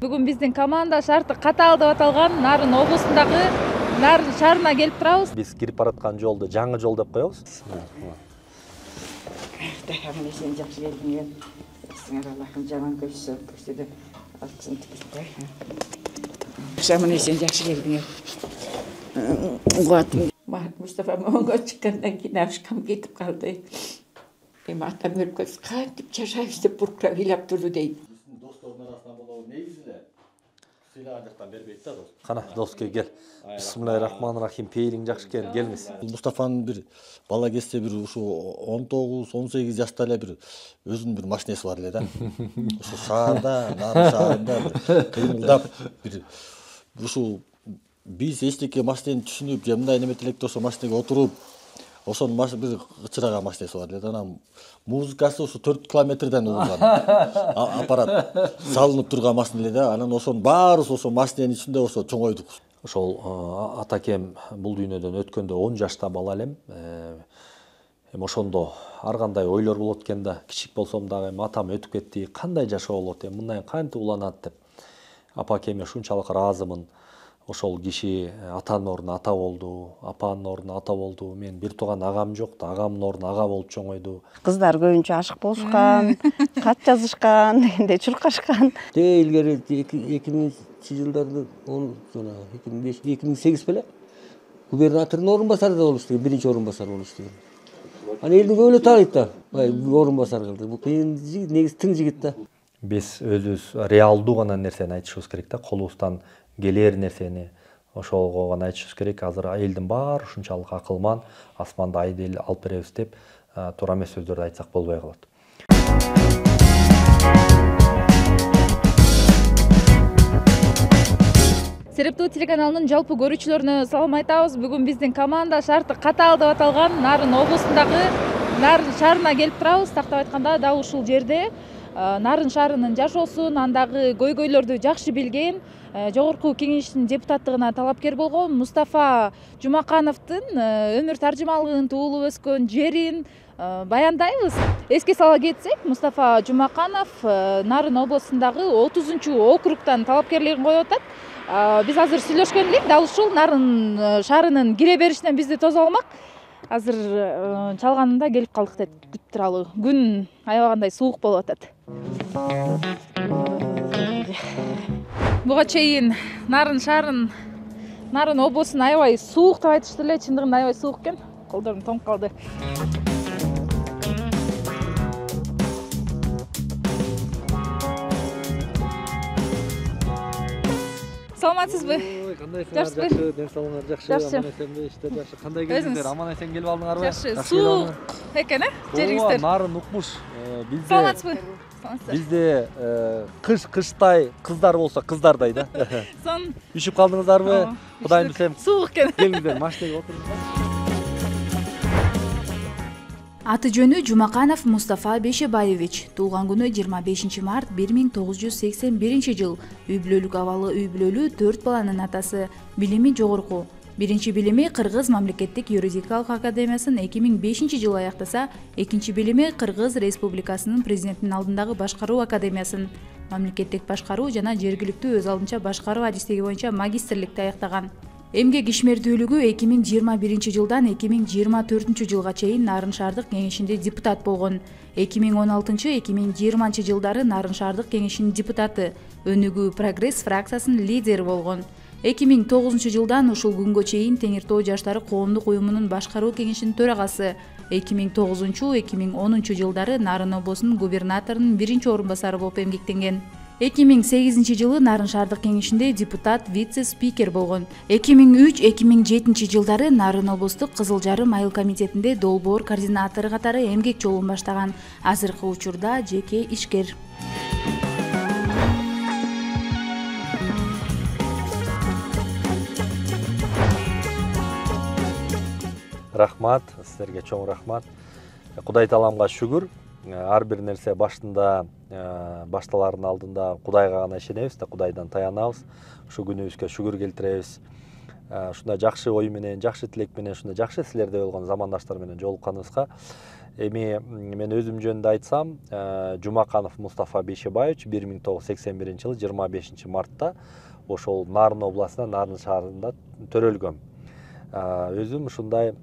Бүгүн биздин команда шарты катаал деп аталган Нарын облусундагы Нарын шаарына келип турабыз. Биз кирип бараткан жолду жаңы жол деп коебуз. Аман сен жакшы келдиң. Сиңер Аллахым жаман көзсөдө алтын типип кой. Аман сен жакшы келдиң. Угатым. Мустафа моңго чыккандан кийин абышкам кетип калды. Эми атам өлүп кетип кантип жашайбыз деп буркурап ыйлап турду дейт. Достордун арасынан болобу негизи эле сыйлаа жактан бербейт да дос. Кана доска кел. Бисмиллахиррахманиррахим. Пейилиң жакшы экен, келмес. Мустафанын бир бала кезде бир ушу 19-18 жашта эле бир өзүнүн бир машинеси бар эле да. Ушу шаарда, Нарын шаарында бир кыймылдап бир ушу биз эчтеке машинени түшүнүп, же мындай неметип элек ошо машинеге отуруп, ошонун бир ычыраган машинеси бар эле да. Анан музыкасы ушу 4 километрден угулган. Аппарат салынып турган машина эле да. Анан ошонун баарыбыз ошо машиненин ичинде ошо чоңойдук. Ошол атакем бул дүйнөдөн өткөндө 10 жашта бала элем. Эми ошондо ар кандай ойлор болот экен да. Кичик болсом дагы атам өтүп кетти, кандай жашоо болот, мындай кантип уланат деп. Апакеме ушунчалык ыраазымын. Ошол киши атанын ордуна ата болду, апанын ордуна ата болду. Мен бир тууган агам жок да, агамдын ордуна ага болуп чоңойду. Кыздар көбүнчө ашык болушкан, кат жазышкан, дегенде чуркашкан. Илгери 2000-жылдарды 2005-2008 беле губернатордун орун басары да болушту, биринчи орун басары болушту. Аны элдин көбү эле тааныйт да, орун басары кылды. Бул кыйын жигит, негизи тың жигит да. Биз өзүбүз реалдуу гана нерсени айтышыбыз керек да, колубуздан келер нерсени ошолго гана айтышыбыз керек. Азыр элдин баары ушунчалык акылман, асманды айды эл алып беребиз деп туура эмес сөздөрдү айтсак болбой калат. Серептүү телеканалынын жалпы көрүүчүлөрүнө салам айтабыз. Бүгүн биздин команда шарты катаал деп аталган Нарын облусундагы Нарын шаарына келип турабыз. Тактап айтканда дал ушул жерде Нарын шаарынын жашоосун, андагы көйгөйлөрдү жакшы билген, жогорку кеңештин депутаттыгына талапкер болгон Мустафа Жумакановдун өмүр таржымалыгын, туулуп өскөн жерин баяндайбыз. Эске сала кетсек, Мустафа Жумаканов Нарын облусундагы 30-округтан талапкерлигин коюп атат. Биз азыр сүйлөшкөн элек, дал ушул Нарын шаарынын кире беришинен бизди тосо алмак. Азыр чалганында келип калдык деп күтүп туралы. Күн аябагандай суук болуп атат. Буга чейин Нарын шаарын, Нарын облусун аябай суук деп айтышты эле, чындыгында аябай суук экен. Колдорум тоңуп калды. Саламатсызбы? Кандайсыңар? Жакшы, ден соолугуңар жакшы, аман эсенби, иштер жакшы. Кандай келдиңер? Аман эсен келип алдыңарбы? Жакшы, суук экен, жериңиздер. Нарын укмуш. Саламатсызбы? Бизде кыштай кыздар болсо кыздардай да. Сон Үшүп калдыңыздарбы? Кудайым билсем. Суук экен. Келиңиздер, машинеге отуруңуздар. Аты жөнү Жумаканов Мустафа Бешебаевич. Туулган күнү 25 март 1981 жыл. Үй бүлөлүк абалы үй бүлөлүү 4 баланын атасы. Билими жогорку. Биринчи билими Кыргыз мамлекеттик юридикалык академиясын 2005 жылы аяктаса, экинчи билими Кыргыз Республикасынын президентинин алдындагы башкаруу академиясын. Мамлекеттик башкаруу жана жергиликтүү өз алдынча башкаруу адистиги боюнча магистрликти аяктаган. Эмгек ишмердүүлүгү 2021 жылдан 2024 жылга чейин Нарын шаардык кеңешинде депутат болгон. 2016-2020 жылдары Нарын шаардык кеңешинин депутаты, өнүгүү прогресс фракциясынын лидери болгон. 2009 жылдан ушул күнгө чейин Теңир Тоо жаштары коомдук уюмунун башкаруу кеңешинин төрагасы, 2009-2010 жылдары Нарын облусунун губернаторунун биринчи орун басары болуп эмгектенген. 2008 жылы Нарын шаардык кеңешинде депутат, вице-спикер болгон. 2003-2007 жылдары Нарын облустук Кызыл Жарым айыл комитетинде долбоор координатору катары эмгек жолун баштаган. Азыркы учурда жеке ишкер. Рахмат, сіздерге чоң рахмат. Кудай таламга шүгүр. Ар бир нерсе башында, башталардын алдында Кудайга гана ишенебиз да, Кудайдан таянабыз. Ушу күнүбүзгө шүгүр келтиребиз. Ушундай жакшы ой менен, жакшы тилек менен, ушундай жакшы силерде болгон замандаштар менен жолукканыбызга Эми мен өзүм жөнүндө айтсам, Жумаканов Мустафа Бейшебаевич 1981 жылы 25 мартта ошол Нарын областында, Нарын шаарында төрөлгөм. Өзүм ушундай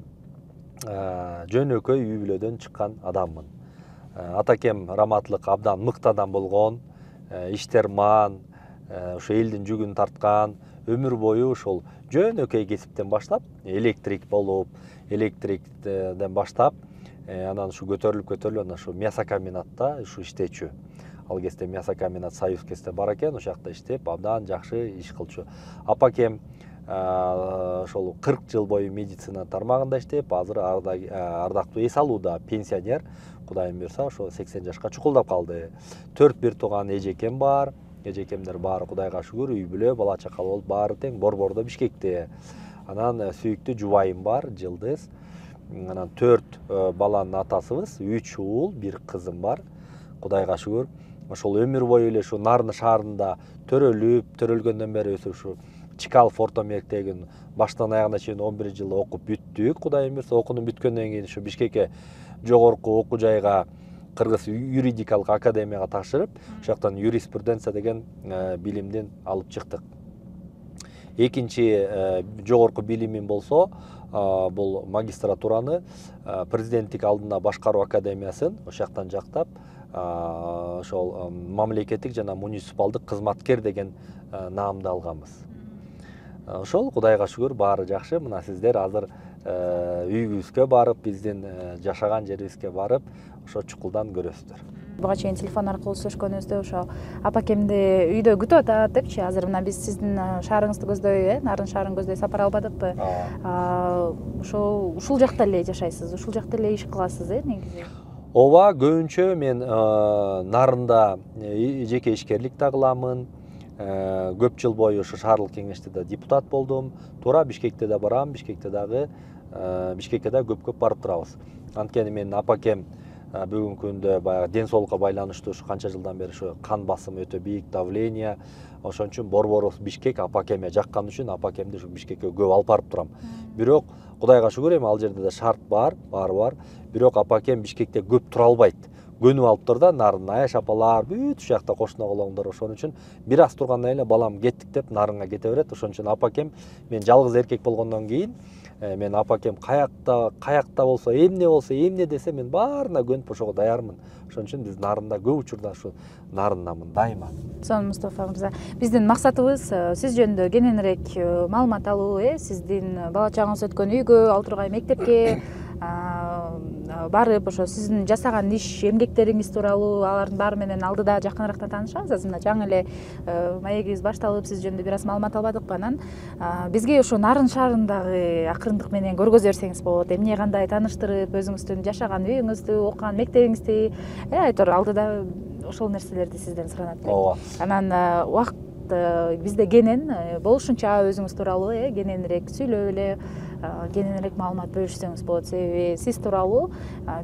жөнөкөй үй бүлөдөн чыккан адаммын. Атакем раматлык абдан мыкты адам болгон, иштерман, ошо элдин жүгүн тарткан, өмүр бою ошол жөнөкөй кесиптен баштап, электрик болуп, электриктен баштап, анан ушу көтөрүлүп анан ушу мясокомбинатта ушу иштечү. Ал кезде мясокомбинат Союз кезде бар экен, ошол жакта иштеп, абдан жакшы иш кылчу. Апакем ошол 40 жыл бою медицина тармагында иштеп, азыр ардактуу эс алууда, пенсионер. Кудайым буйрса, ошо 80 жашка чукулдап калды. 4 бир тууган эжекем бар. Эжекемдер баары Кудайга шүгүр, үй бүлө, бала чакал болуп, баары тең Борбордо, Бишкекте. Анан сүйүктүү жубайым бар, Жылдыз. Анан 4 баланын атасыбыз, 3 уул, 1 кызым бар. Кудайга шүгүр. Ошол өмүр бою эле ушу Нарын шаарында төрөлгөндөн бери ушу Чикалов орто мектебин баштан аягына чейин 11 жыл окуп бүттүк. Кудайым буйрса, окунуп бүткөндөн кийин ушу Бишкекке жогорку окуу жайга Кыргыз юридикалык академияга тапшырып, ошоктон юриспруденция деген билимдин алып чыктык. Экинчи жогорку билимим болсо, бул магистратураны президенттик алдына башкаруу академиясын ошол жактан жактап, ошол мамлекеттик жана муниципалдык кызматкер деген наамды алганбыз. Ошол Кудайга шүгүр баары жакшы. Мына сиздер азыр үйүбүзгө барып, биздин жашаган жерибизге барып, ошо чукулдан көрөсүздөр. Буга чейин телефон аркылуу сүйлөшкөнүбүздө ошо апакемди үйдө күтүп атат депчи. Азыр мына биз сиздин шаарыңызды көздөй, Нарын шаарын көздөй сапар албадыкпы? Ушул жакта эле жашайсыз, ушул жакта эле иш кыласыз, негизи? Ооба, көбүнчө мен Нарында жеке ишкерлик да кыламын. Көп жыл бою ушу шаардык кеңеште да депутат болдум. Туура Бишкекте да барам, Бишкекте да көп барып турабыз. Анткени менин апакем бүгүнкү күндө баягы ден соолукка байланыштуу ушу канча жылдан бери ушу кан басымы өтө бийик, давление. Ошон үчүн Борборубуз Бишкек апакеме жаккан үчүн апакемди ушу Бишкекке көп алып барып турам. Бирок Кудайга шүгүр, эми ал жерде да шарт бар, баары бар. Бирок апакем Бишкекте көп тура албайт. Көнүп алыптыр да, Нарын Аяш апалар, бүт ушул жакта кошуна колоңдор. Ошон үчүн бир аз тургандан эле балам кеттик деп Нарынга кете берет. Ошон үчүн апакем, мен жалгыз эркек болгондон кийин, мен апакем каякта болсо, эмне десе мен баарына көнүп ошого даярмын. Ошон үчүн биз Нарында көп учурда ушу Нарындамын дайыма. Сонун Мустафа мырза, биздин максатыбыз сиз жөнүндө кененирээк маалымат алуу, сиздин бала чагыңыз өткөн үйгө, ал тургай мектепке барып, ошо сиздин жасаган иш, эмгектериңиз тууралуу, алардын баары менен алдыда жакыныраактан таанышабыз. Мына жаңы эле маегибиз башталып, сиз жөнүндө бир аз маалымат албадыкпы? Анан бизге ошо Нарын шаарындагы акырындык менен көргөзө берсеңиз болот. Эмне кандай тааныштырып, өзүңүздүн жашаган үйүңүздү, окуган мектебиңизди, айтор алдыда ошол нерселерди сизден суранат элек. Ооба. Анан убакыт бизде кенен, болушунча өзүңүз тууралуу кененирээк сүйлөп эле, кененирээк маалымат бөлүшсөңүз болот. Себеби сиз тууралуу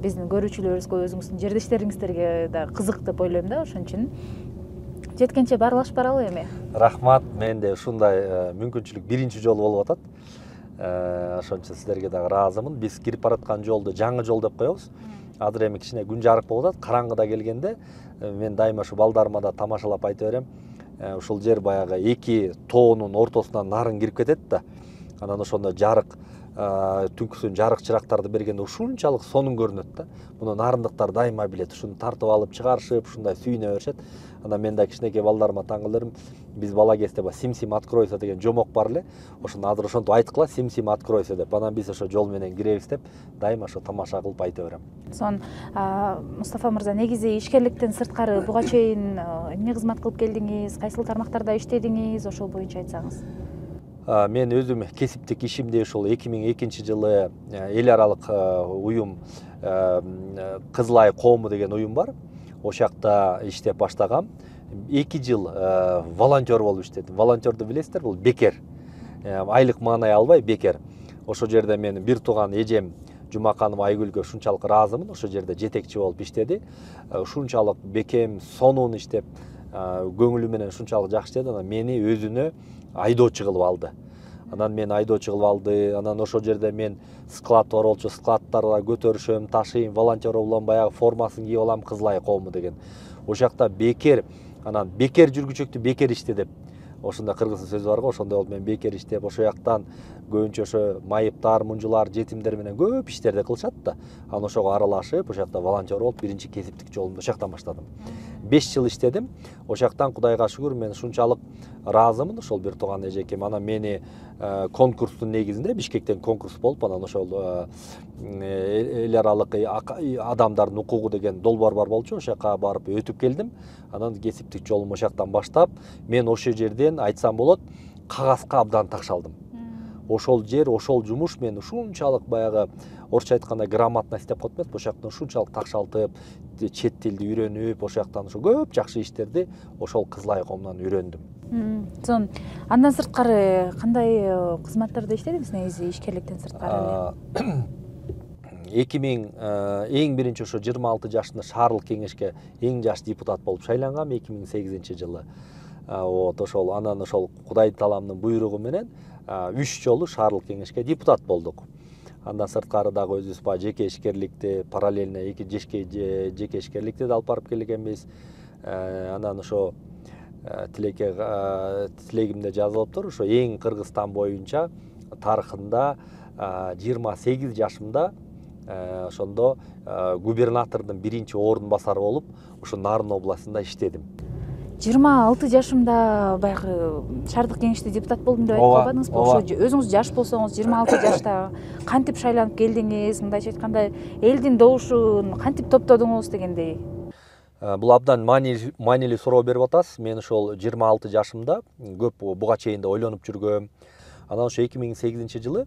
биздин көрүүчүлөрүбүзгө, өзүңүздүн жердештериңиздерге да кызык деп ойлойм да. Ошон үчүн жеткенче баарлашып баралы эми. Рахмат, менде ушундай мүмкүнчүлүк биринчи жолу болуп атат. Ошон үчүн сиздерге дагы ыраазымын. Биз кирип бараткан жолду жаңы жол деп коебуз. Азыр эми кичине күн жарык болуп атат. Караңгыда келгенде мен дайыма ушу балдарыма да тамашалап айта берем. Ушул жер баягы эки тоонун ортосунан Нарын кирип кетет да. Анан ошондо жарык, түнкүсүн жарык чырактарды бергенде ушунчалык сонун көрүнөт да. Муну нарындыктар дайыма билет. Ушуну тартып алып чыгарышып, ушундай сүйүнө беришет. Анан мен да кичинекей балдарыма таң кылдырым. Биз бала кезде Сим-Сим откройся деген жомок бар эле. Ошону азыр ошентип айткыла, Сим-Сим откройся деп. Анан биз ошо жол менен киребиз деп, дайыма ошо тамаша кылып айта берем. Мустафа мырза, негизи ишкерликтен сырткары буга чейин эмне кызмат кылып келдиңиз, кайсыл тармактарда иштедиңиз, ошол боюнча айтсаңыз. Мен өзүм кесиптик ишимде ушул 2002 жылы эл аралык уюм Кызыл Ай коому деген уюм бар. Ошол жакта иштеп баштагам. 2 жыл волонтер болуп иштедим. Волонтерду билесиздер, бул бекер. Айлык маанай албай бекер. Ошол жерде мен бир тууган эжем Жумаканова Айгүлгө ушунчалык ыраазымын. Ошол жерде жетекчи болуп иштеди. Ушунчалык бекем, сонун иштеп, көңүлү менен ушунчалык жакшы иштеди. Анан мени өзүнө айдоочу кылып алды. Анан мен айдоочу кылып алды. Анан ошол жерде мен склад бар болчу, складтарга көтөрүшөм, ташыйм, волонтер болом, баягы формасын кийип алам, Кызыл Ай коому деген. Ошол жакта бекер, анан бекер жүргүчөктү бекер иште деп. Ошондой кыргыз сөзү бар го, ошондой болуп мен бекер иштеп, ошол жактан көбүнчө ошо майыптар, мунжулар, жетимдер менен көп иштерди кылышат да. Анан ошого аралашып, ошол жакта волонтер болуп, биринчи кесиптик жолумду ошол жактан баштадым. 5 жыл иштедим. Ошол жактан Кудайга шүгүр мен ушунчалык ыраазымын ошол бир тууган эжекем. Анан мени конкурстун негизинде Бишкектен конкурс болуп, анан ошол эл аралык адамдардын укугу деген долбоор бар болчу. Ошол жака барып өтүп келдим. Анан кесиптик жолумду ошол жактан баштап, мен ошол жерден айтсам болот, кагазга абдан такшалдым. Ошол жер, ошол жумуш мени ушунчалык баягы орусча айтканда грамотность деп коет эмес, ошол жактан ушунчалык такшалтып, чет тилди үйрөнүп, ошол жактан ошо көп жакшы иштерди ошол Кызыл Ай коомунан үйрөндүм. Сонун. Андан сырткары кандай кызматтарда иштедиңиз негизи ишкерликтен сырткары эле? 2000 эң биринчи ошо 26 жашында шаардык кеңешке эң жаш депутат болуп шайлангам 2008 жылы. Вот ошол анан ошол Кудай таламдын буйругу менен 3 жолу шаардык кеңешке депутат болдук. Андан сырткары дагы өзүбүз баягы жеке ишкерликти параллельно жеке ишкерликти да алып барып келгенбиз. Анан ошо тилегимде жазылыптыр. Ошо эң Кыргызстан боюнча тарыхында 28 жашымда ошондо губернатордун биринчи орун басары болуп, ошо Нарын областында иштедим. 26 жашымда баягы шаардык кеңеште депутат болдум деп айтып калбадыңызбы? Ошо өзүңүз жаш болсоңуз 26 жашта кантип шайланып келдиңиз? Мындайча айтканда, элдин добушун кантип топтодуңуз дегендей. Бул абдан маанилүү суроо берип атасыз. Мен ошол 26 жашымда көп буга чейин да ойлонуп жүргөм. Анан ошо 2008 жылы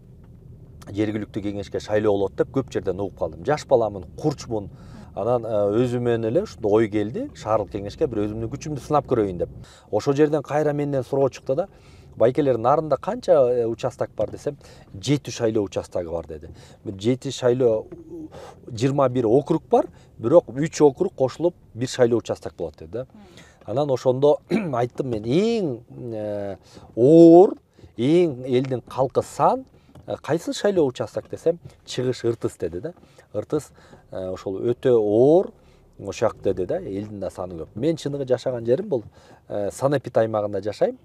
жергиликтүү кеңешке шайлоо болот деп көп жерден угуп калдым. Жаш баламын, курчмун. Анан өзүмөн эле ушундай ой келди, шаардык кеңешке бир өзүмдүн күчүмдү сынап көрөйүн деп. Ошол жерден кайра менден суроо чыкты да, байкелер Нарында канча участок бар десем, 7 шайлоо участогу бар деди. Бир 7 шайлоо 21 округ бар, бирок 3 округ кошулуп бир шайлоо участок болот деди да. Анан ошондо айттым мен эң оор, эң элдин калкы сан кайсы шайлоо участок десем, Чыгыш Ыртыс деди да. Ыртыс ошол өтө оор ошак деди да, элдин да саны көп. Мен чыныгы жашаган жерим бул Санепит аймагында жашайм.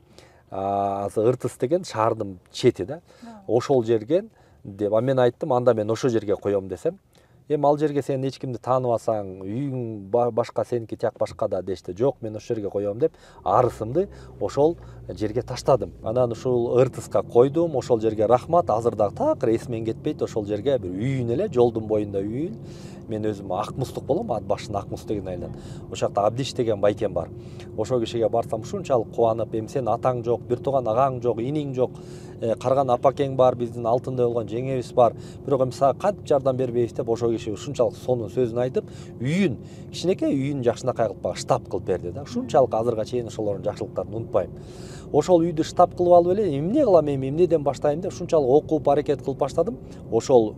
Ыртыс деген шаардын чети да. Ошол жерген деп мен айттым, анда мен ошол жерге коем десем, эми ал жерге сен эч кимди тааныбасаң, үйүң башка, сеники тияк башка да дешти. Жок, мен ошол жерге коем деп арысымды ошол жерге таштадым. Анан ушул Ыртыска койдум, ошол жерге рахмат, азыр дагы такыр эсимен кетпейт, ошол жерге бир үйүн эле, жолдун боюнда үйүн. Мен өзүм Акмустук болом, ат башында Акмус деген айылдан. Ошол жакта Абдиш деген байкем бар. Ошол кишиге барсам ушунчалык кубанып, эми сен атаң жок, бир тууган агаң жок, иниң жок, карган апакең бар, биздин алтындай болгон жеңебиз бар. Бирок эми сага кантип жардам бербейбиз деп ошол киши ушунчалык сонун сөзүн айтып, үйүн, кичинекей үйүн жакшынакай кылып багы штаб кылып берди да. Ушунчалык азырга чейин ошолордун жакшылыктарын унутпайм. Ошол үйдү штаб кылып алып эле, эмне кылам эми, эмнеден баштайм деп ушунчалык окуп аракет кылып баштадым. Ошол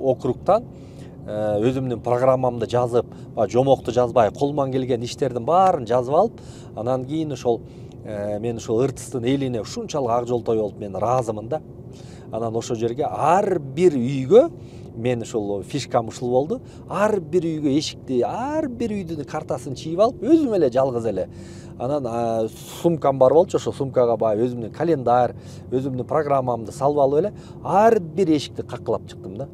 округтан өзүмдүн программамды жазып, жомокту жазбай, колуман келген иштердин баарын жазып алып, анан кийин ошол мен ошол Ыртыстын элине ушунчалык ак жолтой болуп мен ыраазымын да. Анан ошол жерге ар бир үйгө мен ошол фишкам ушул болду. Ар бир үйгө эшикти, ар бир үйдүн картасын чийип алып, өзүм эле жалгыз эле. Анан сумкам бар болчу, ошол сумкага баягы өзүмдүн календарь, өзүмдүн программамды салып алып эле ар бир эшикти каккылап чыктым да.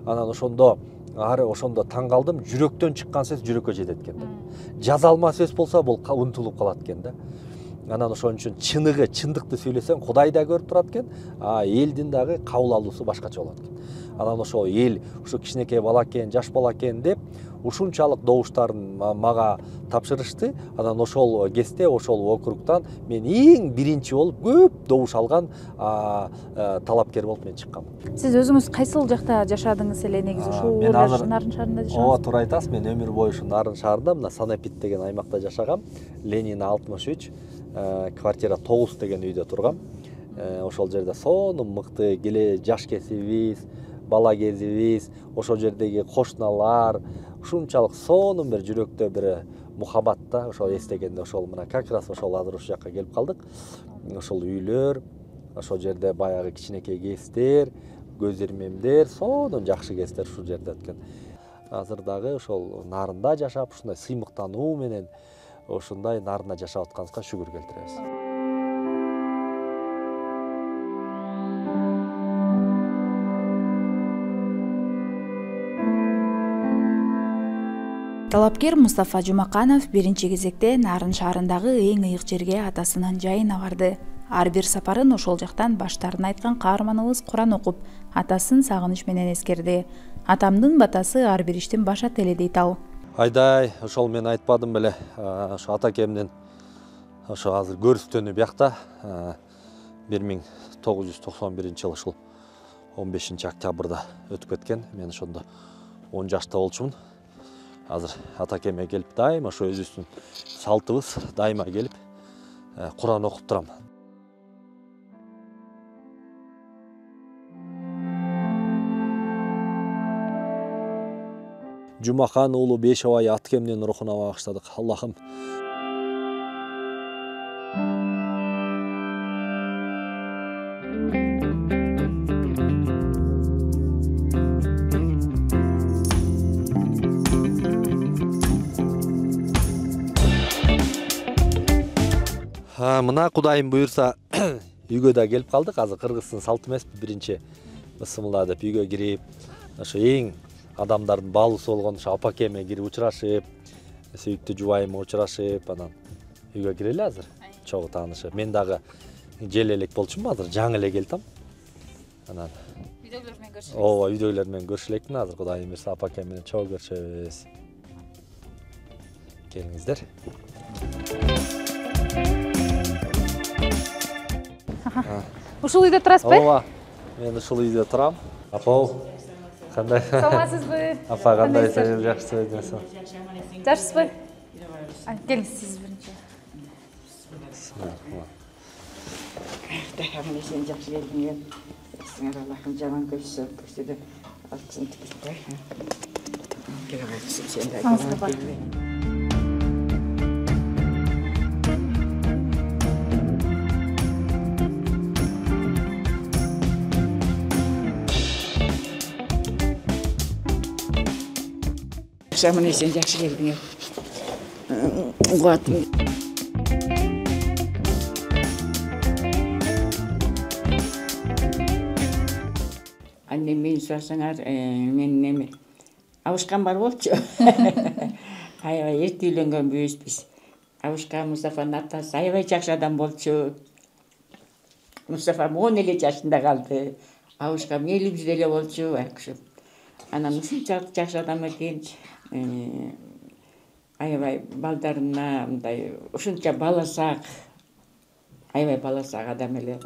Анан ошондо таң калдым, жүрөктөн чыккан сөз жүрөккө жетет экен да. Жазалма сөз болсо бул унутулуп калат экен да. Анан ошон үчүн чындыкты сүйлөсөң Кудай да көрүп турат экен, элдин дагы кабыл алуусу башкача болот экен. Анан ошол эл, ушу кичинекей бала экен, жаш бала экен деп ушунчалык добуштарын мага тапшырышты. Анан ошол кезде, ошол округтан мен эң биринчи болуп көп добуш алган талапкер болуп мен чыккам. Сиз өзүңүз кайсыл жакта жашадыңыз эле негизи? Ушул Нарын шаарында жашадыңыз? Ооба, туура айтасыз. Мен өмүр бою ушу Нарын шаарында, мына Санепит деген аймакта жашагам. Ленин 63, квартира 9 деген үйдө тургам. Ошол жерде сонун мыкты жаш кесибиз, бала кезибиз, ошол жердеги кошуналар, ушунчалык сонун бир жүрөктө бир мухаббат да. Ошол эстегенде ошол мына как раз ошол азыр ушул жакка келип калдык. Ошол үйлөр, ошол жерде баягы кичинекей кестер, көз ирмемдер, сонун жакшы кестер ушул жерде өткөн. Азыр дагы ошол нарында жашап, ушундай сыймыктануу менен ушундай нарында жашап атканыбызга шүгүр келтиребиз. Талапкер Мустафа Жумаканов биринчи кезекте Нарын шаарындагы эң ыйык жерге атасынын жайына барды. Ар бир сапарын ошол жактан баштарын айткан каарманыбыз Куран окуп, атасын сагыныч менен эскерди. Атамдын батасы ар бир иштин башаты эле дейт ал. Айдай, ошол мен айтпадым беле, ошо атакемдин ошо азыр көрүстөнү биякта 1991-жылы ушул 15-октябрда өтүп кеткен. Мен ошондо 10 жашта болчумун. Азыр атакеме келип дайыма ошо өзүбүздүн салтыбыз дайыма келип Куран окуп турам. Жумакан уулу Бешабай аткемдин рухуна багыштадык. Аллахым мына Кудайым буйрса үйгө да келип калдык. Азыр кыргыздын салты эмес, биринчи бысмылла деп үйгө кирип, ошо эң адамдардын баалуусу болгон ошо апакеме кирип учурашып, сүйүктүү жубайыма учурашып, анан үйгө кирели азыр. Чогуу таанышып. Мен дагы жел элек болчумун, азыр жаңы эле келдим. Анан үйдөгүлөр менен көрүшөбүз. Ооба, үйдөгүлөр менен көрүшө элекмин. Азыр Кудайым буйрса апакем менен чогуу көрүшөбүз. Келиңиздер. Ушул үйдө турасызбы? Ооба. Мен ушул үйдө турам. Апа, кандай? Саламатсызбы? Апа, кандайсыз? Жакшысызбы? Жакшысызбы? Келиңиз сиз биринчи. Аман сен жакшы келдиңер. Сиңер Аллахым жаман көрсөтү. Алсын тикилбей. Келе болсун сен да. Аман сен жакшы келдиңер. Кубатым. Анне мен сурасаңар, мен неме абышкам бар болчу. Аябай эрте үйлөнгөн бүйүбүз. Абышкам Мустафанын атасы аябай жакшы адам болчу. Мустафа 10 эле жашында калды. Абышкам элибизде эле болчу, акшы. Анан ушунчалык жакшы адам экен. Аябай балдарына мындай ушунча баласак, аябай баласак адам эле.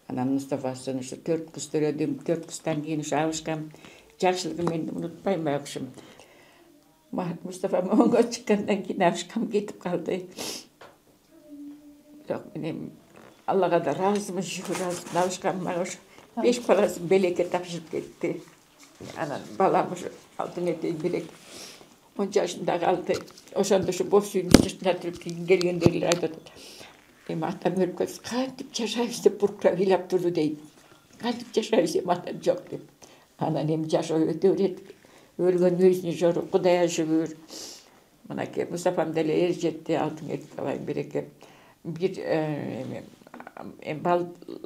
Анан Мустафасын ушу 4 кыз төрөдүм. 4 кыздан кийин ушу абышкам жакшылыгын мен унутпайм акшым. Мустафа моңго чыккандан кийин абышкам кетип калды. Бирок мен Аллага да ыраазымын, шүгүр азып. Абышкам мага ушу 5 баласын белекке тапшырып кетти. Анан балам ушу алтын этек бирек 10 жашында калды. Ошондо ушу боз сүйдүн сыртына туруп келгендер айтат. Эми атам өлүп кетти. Кантип жашайбыз деп буркурап ыйлап турду дейт. Кантип жашайбыз эми атам жок деп. Анан эми жашоо өтө берет. Өлгөн өзүнө жору, Кудайга шүгүр. Мынакей Мустафам деле эр жетти, алтын этик алайын береке. Бир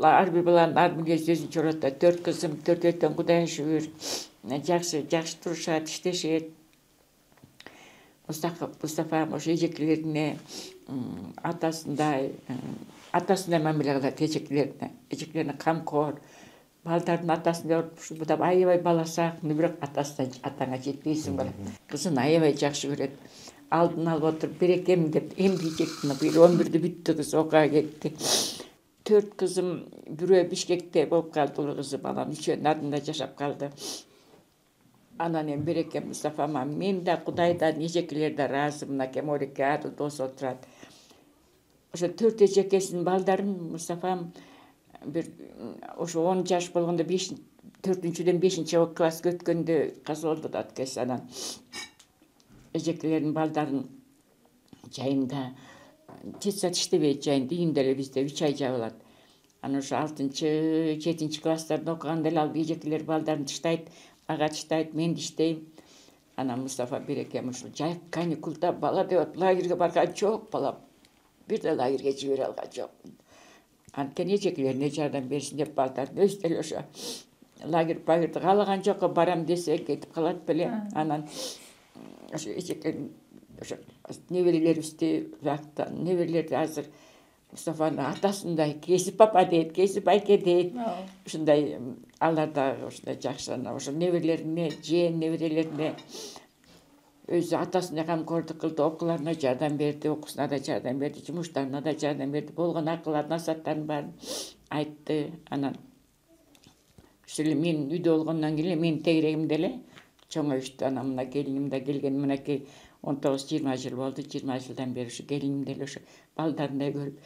ар бир баланын ар мүнөзү өзүнчө жорот. 4 кызым, 4-төн Кудайга шүгүр. Жакшы турушат, иштешет. Мустафам ошо эжекелерине атасындай мамиле кылат эжекелерине камкор. Балдардын атасындай ушу да аябай баласак, бирок атаңа жетпейсиң бала. Кызын аябай жакшы көрөт. Алдын алып отуруп берекем деп эмгичектин бир 11-дө бүттү, кыз окуга кетти. 4 кызым, бирөө Бишкекте болуп калды, улуу кызым, анан үчөө Нарында жашап калды. Анан эми береке Мустафама мен да Кудайдан эжекелер да ыраазы, мынакей Морике адыл дос отурат. Ошо 4 эжекесинин балдарын Мустафам бир ошо 10 жаш болгондо 4-дөн 5-чи класска өткөндө каза болду да аткес. Анан эжекелердин балдарын жайында жетсат иштебейт, жайында үйүндө эле бизде 3 ай жабылат. Анан ушу 6-7 класстарда окуганда эле ал эжекелер балдарын таштайт, ага таштайт, мен иштейм. Анан Мустафа берекем ушул жай каникулда бала деп лагерге барган жок балам. Бир да лагерге жибере алган жокмун. Анткени эжекелерине жардам берсин деп балдардын өзү деле ошо лагерди каалаган жокко барам десе кетип калат беле. Анан ошо эжекелер ошо неберелерибизди неберелерди азыр Мустафанын атасындай кесип папа дейт, кесип айке дейт. Ушундай алар дагы ушундай жакшы ошо неберелерине, жээн неберелерине өзү атасындай камкордук кылды, окууларына жардам берди, окуусуна да жардам берди, жумуштарына да жардам берди, болгон акылдарын насааттарын баарын айтты. Анан ошо эле мен үйдө болгондон кийин эле менин тегерегимде эле чоңоюшту. Анан мына келиним да келген, мынакей 19-20 жыл болду. 20 жылдан бери ушу келиним деле ошо балдарындай көрүп,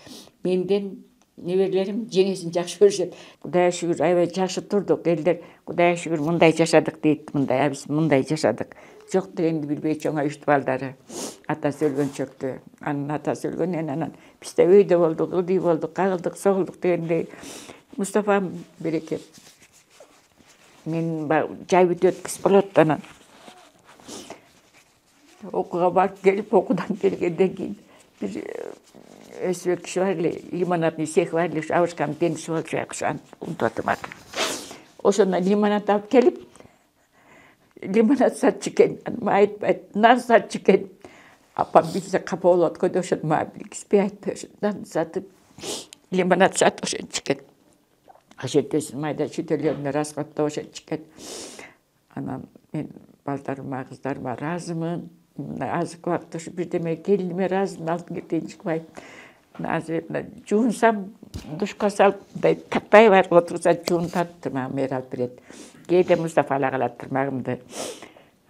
менден неберелерим жеңесин жакшы көрүшөт. Кудайга шүгүр, аябай жакшы турдук элдер. Кудайга шүгүр, мындай жашадык дейт, мындай, биз мындай жашадык. Жок дегенди билбей чоңоюшту балдары. Атасы өлгөнчөктү. Анын атасы өлгөндөн анан биз да өйдө болдук, ылдый болдук, кагылдык, согулдук дегендей. Мустафа береке. Мен жайбыт өткүз болот анан. Окууга барып келип, окуудан келгенден кийин бир өсүбөк киши бар эле, лимонадный цех бар эле, Абышкан Пендишев ошо унутуп атам. Ошондон лимонад алып келип, лимонад сатчу экен, айтпайт, нан сатчу экен. Апам билсе капа болот го деп ошону мага билгизбей айтпай, ошо нан сатып, лимонад сатып ошентчу экен. Ошентесин майда чүйдөлөрүнө расходдоп ошентчу экен. Анан мен балдарыма, кыздарыма ыраазымын. Азыркы убакытта ушу бирдеме келиниме ыраазымын, алтын кетейин чыкпайт. Азыр жуунсам, душка салып, мындай тактай бар отурса жуунтат, тырмагым ээр алып берет. Кээде Мустафа ала калат тырмагымды.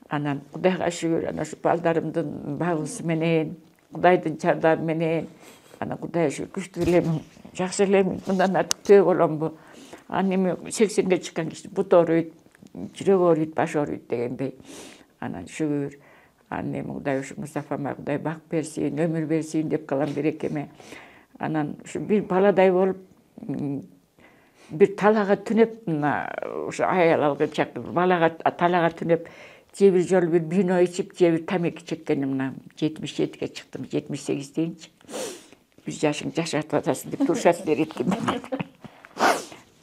Анан Кудайга шүгүр, анан ушу балдарымдын багуусу менен, Кудайдын жардамы менен, анан Кудайга шүгүр күчтүү элемин, жакшы элемин, мындан артык боломбу. Анан эми 80ге чыккан киши бут ооруйт, жүрөк ооруйт, баш ооруйт дегендей. Анан шүгүр. Анан эми Кудай ушу Мустафама Кудай бак берсин, өмүр берсин деп калам берекеме. Анан ушу бир баладай болуп, бир талаага түнөп, ушу аял алган чакта балага талаага түнөп, же бир жолу бир вино ичип, же бир тамеки чеккеним, 77ге чыктым, 78 дейинчи. 1 жашың жашатып атасың деп турушат береткен.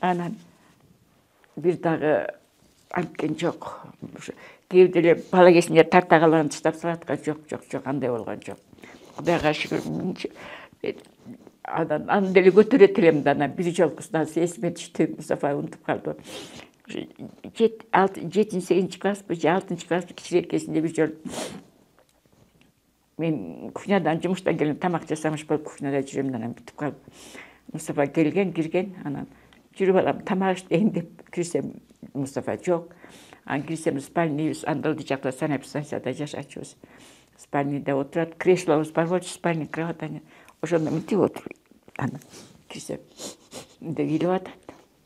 Анан бир дагы анткен жок. Кээде эле бала кезинде тарта калган таштап салаткан жок, андай болгон жок. Кудайга шүгүр. Анан деле көтөрөт элем да, анан бир жолкусунан эсиме түштү, Мустафа унутуп калды. 7-8 класс, 6 класс кичирээк кезинде бир жолу мен кухнядан жумуштан келип тамак жасамыш болуп кухняда жүрөм, анан бүтүп калып. Мустафа кирген, анан жүрүп алам, тамак иштейин деп кирсем, Мустафа жок. Анан кирсем, спальнибиз андылды жакта санэпстанцияда жашачубуз. Спальниде отурат, креслобуз бар болчу, спальня, кровать, ошондо мынтип отуруп. Анан кирсем, мынтип үйлөп атат.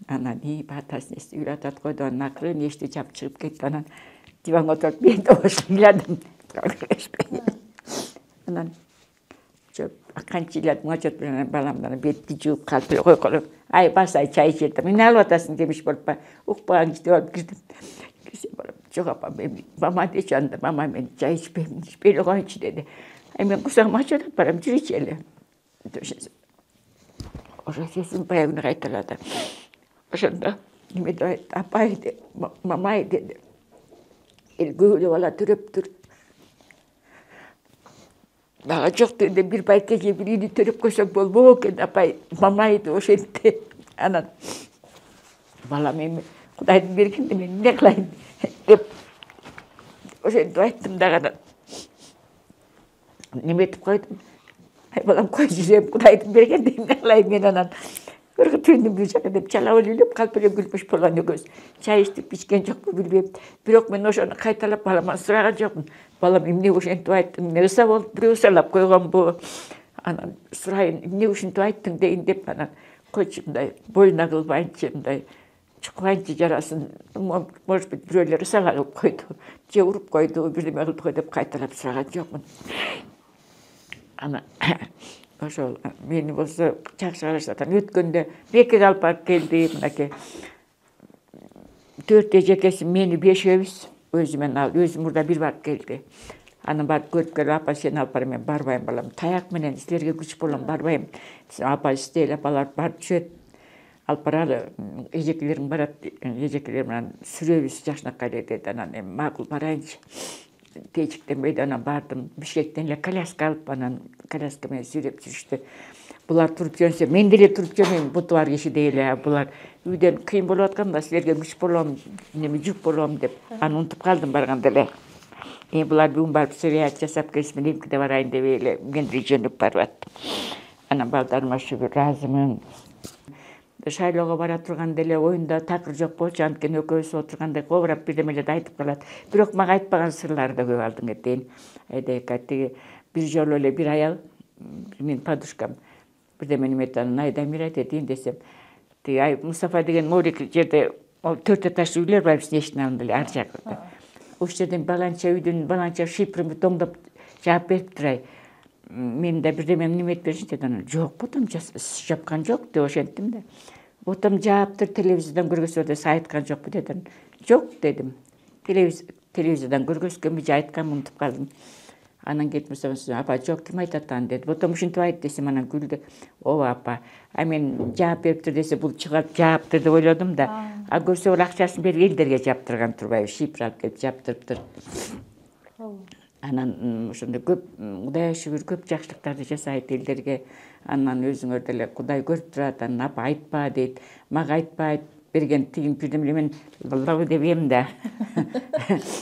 Анан атасын эстеп үйлөп атат койду, анан акырын эшикти жаап чыгып кетти. Анан диванга отуруп, мен да ошо ыйладым. Анан канча ыйладым, отчет менен баламдан бетти жууп калып эле койгола. Ай, басай, чай ичет. Мен алып атасың демиш болуп ба. Укпаган киши болуп кирдим. Жок апа, мама дечи анда, мама мен чай ичпейм, ичпей эле коюнчу деди. Ай, мен курсагым ачып атат барам, жүрүчү эле. Ошо сесин баягыны кайталады. Ошондо неме деп айтты, апай деди, мамай деди. Элгөлө бала төрөптүр. Дагы жок дегенде бир байке же бир үйдү төрөп койсоң болбок экен, апай, мамай деп ошентти. Анан балам эми Кудайдын бергенде мен эмне кылайын деп ошентип айттым дагы. Неметип койдум. Ай балам, кой жүрөм, Кудайдын бергенде эмне кылайын мен. Анан өргөтүндүм бир жака деп чалап ойлоп калып эле күлмүш болгон экөөбүз. Чай ичтип ичкен жокпу билбейм. Бирок мен ошону кайталап баламан сураган жокмун. Балам эмне ушинтип айттың, эмне ыса болуп бирөө ысалап койгонбу? Анан сурайын, эмне ушинтип айттың дейин деп, анан койчу мындай боюна кылбайынчы, мындай чукпайынчы жарасын, может быть, бирөөлөр ысала кылып койду, же уруп койду, бирдеме кылып койду деп кайталап сураган жокмун. Анан ошол мени болсо жакшы карашат. Өткөндө Мекеге алып барып келди, мынакей 4 эжекеси мени 5-өбүз өзүмен алып, өзү мурда бир барып келди. Анан барып көрүп келип, апа сени алып барам, мен барбайм балам. Таяк менен силерге күч болом, барбайм. Апа иштейли, апалар барып түшөт. Алып баралы, эжекелериң барат, эжекелер менен сүрөбүз жакшынакай деди. Анан эми макул барайынчы. Кечиктенбейди, анан бардым. Бишкектен эле коляска алып, анан коляска менен сүйрөп жүрүштү. Булар туруп жүрсө, мен деле туруп жүрмөйм, буту бар киши дейли. Булар үйдөн кыйын болуп атканда силерге күч болом, неме жүк болом деп, аны унутуп калдым барганда эле. Булар бүгүн барып связь жасап келишип, эмкиде барайын деп эле мен деле жөнөп барып аттым. Анан балдарыма шүгүр, ыраазымын. Шайлоого бара турганда эле оюнда такыр жок болчу, анткени экөөбүз отурганда кобурап бирдемелерди айтып калат. Бирок мага айтпаган сырлары да көп алдыңа дейин. Айдайка тиги бир жолу эле бир аял, менин подружкам бирдеме неметанын Айдамира дедин десем, тиги ай Мустафа деген Морик жерде 4 этаждуу үйлөр бар, биздин эшиктин алдында эле ар жакта. Ошол жерден баланча үйдүн баланча шифрымды тоңдоп жаап берип турай. Мен да бирдеме неметип беришин деди. Анан жок, ботам жапкан жок деп ошентим да. Ботам жааптыр, телевизордон көргөзсө сиз айткан жокпу деди. Жок дедим. Телевизордон көргөзгөнбү же айтканмын, унутуп калдым. Анан кетип Мустафа, апа жок, ким айтат аны деди. Ботам ушинтип айт десем, анан күлдү. Ооба апа, мен жаап бериптир десе, бул чыгат жааптыр деп ойлодум да. А көрсө бул акчасын берип элдерге жаптырган турбайбы, шифр алып келип жаптырыптыр. Анан ошондой көп, Кудайга шүгүр, көп жакшылыктарды жасайт элдерге. Анан өзүңөр деле Кудай көрүп турат, анан апа айтпа дейт. Мага айтпайт, берген тыйын бирдеме мен балабы дебем да.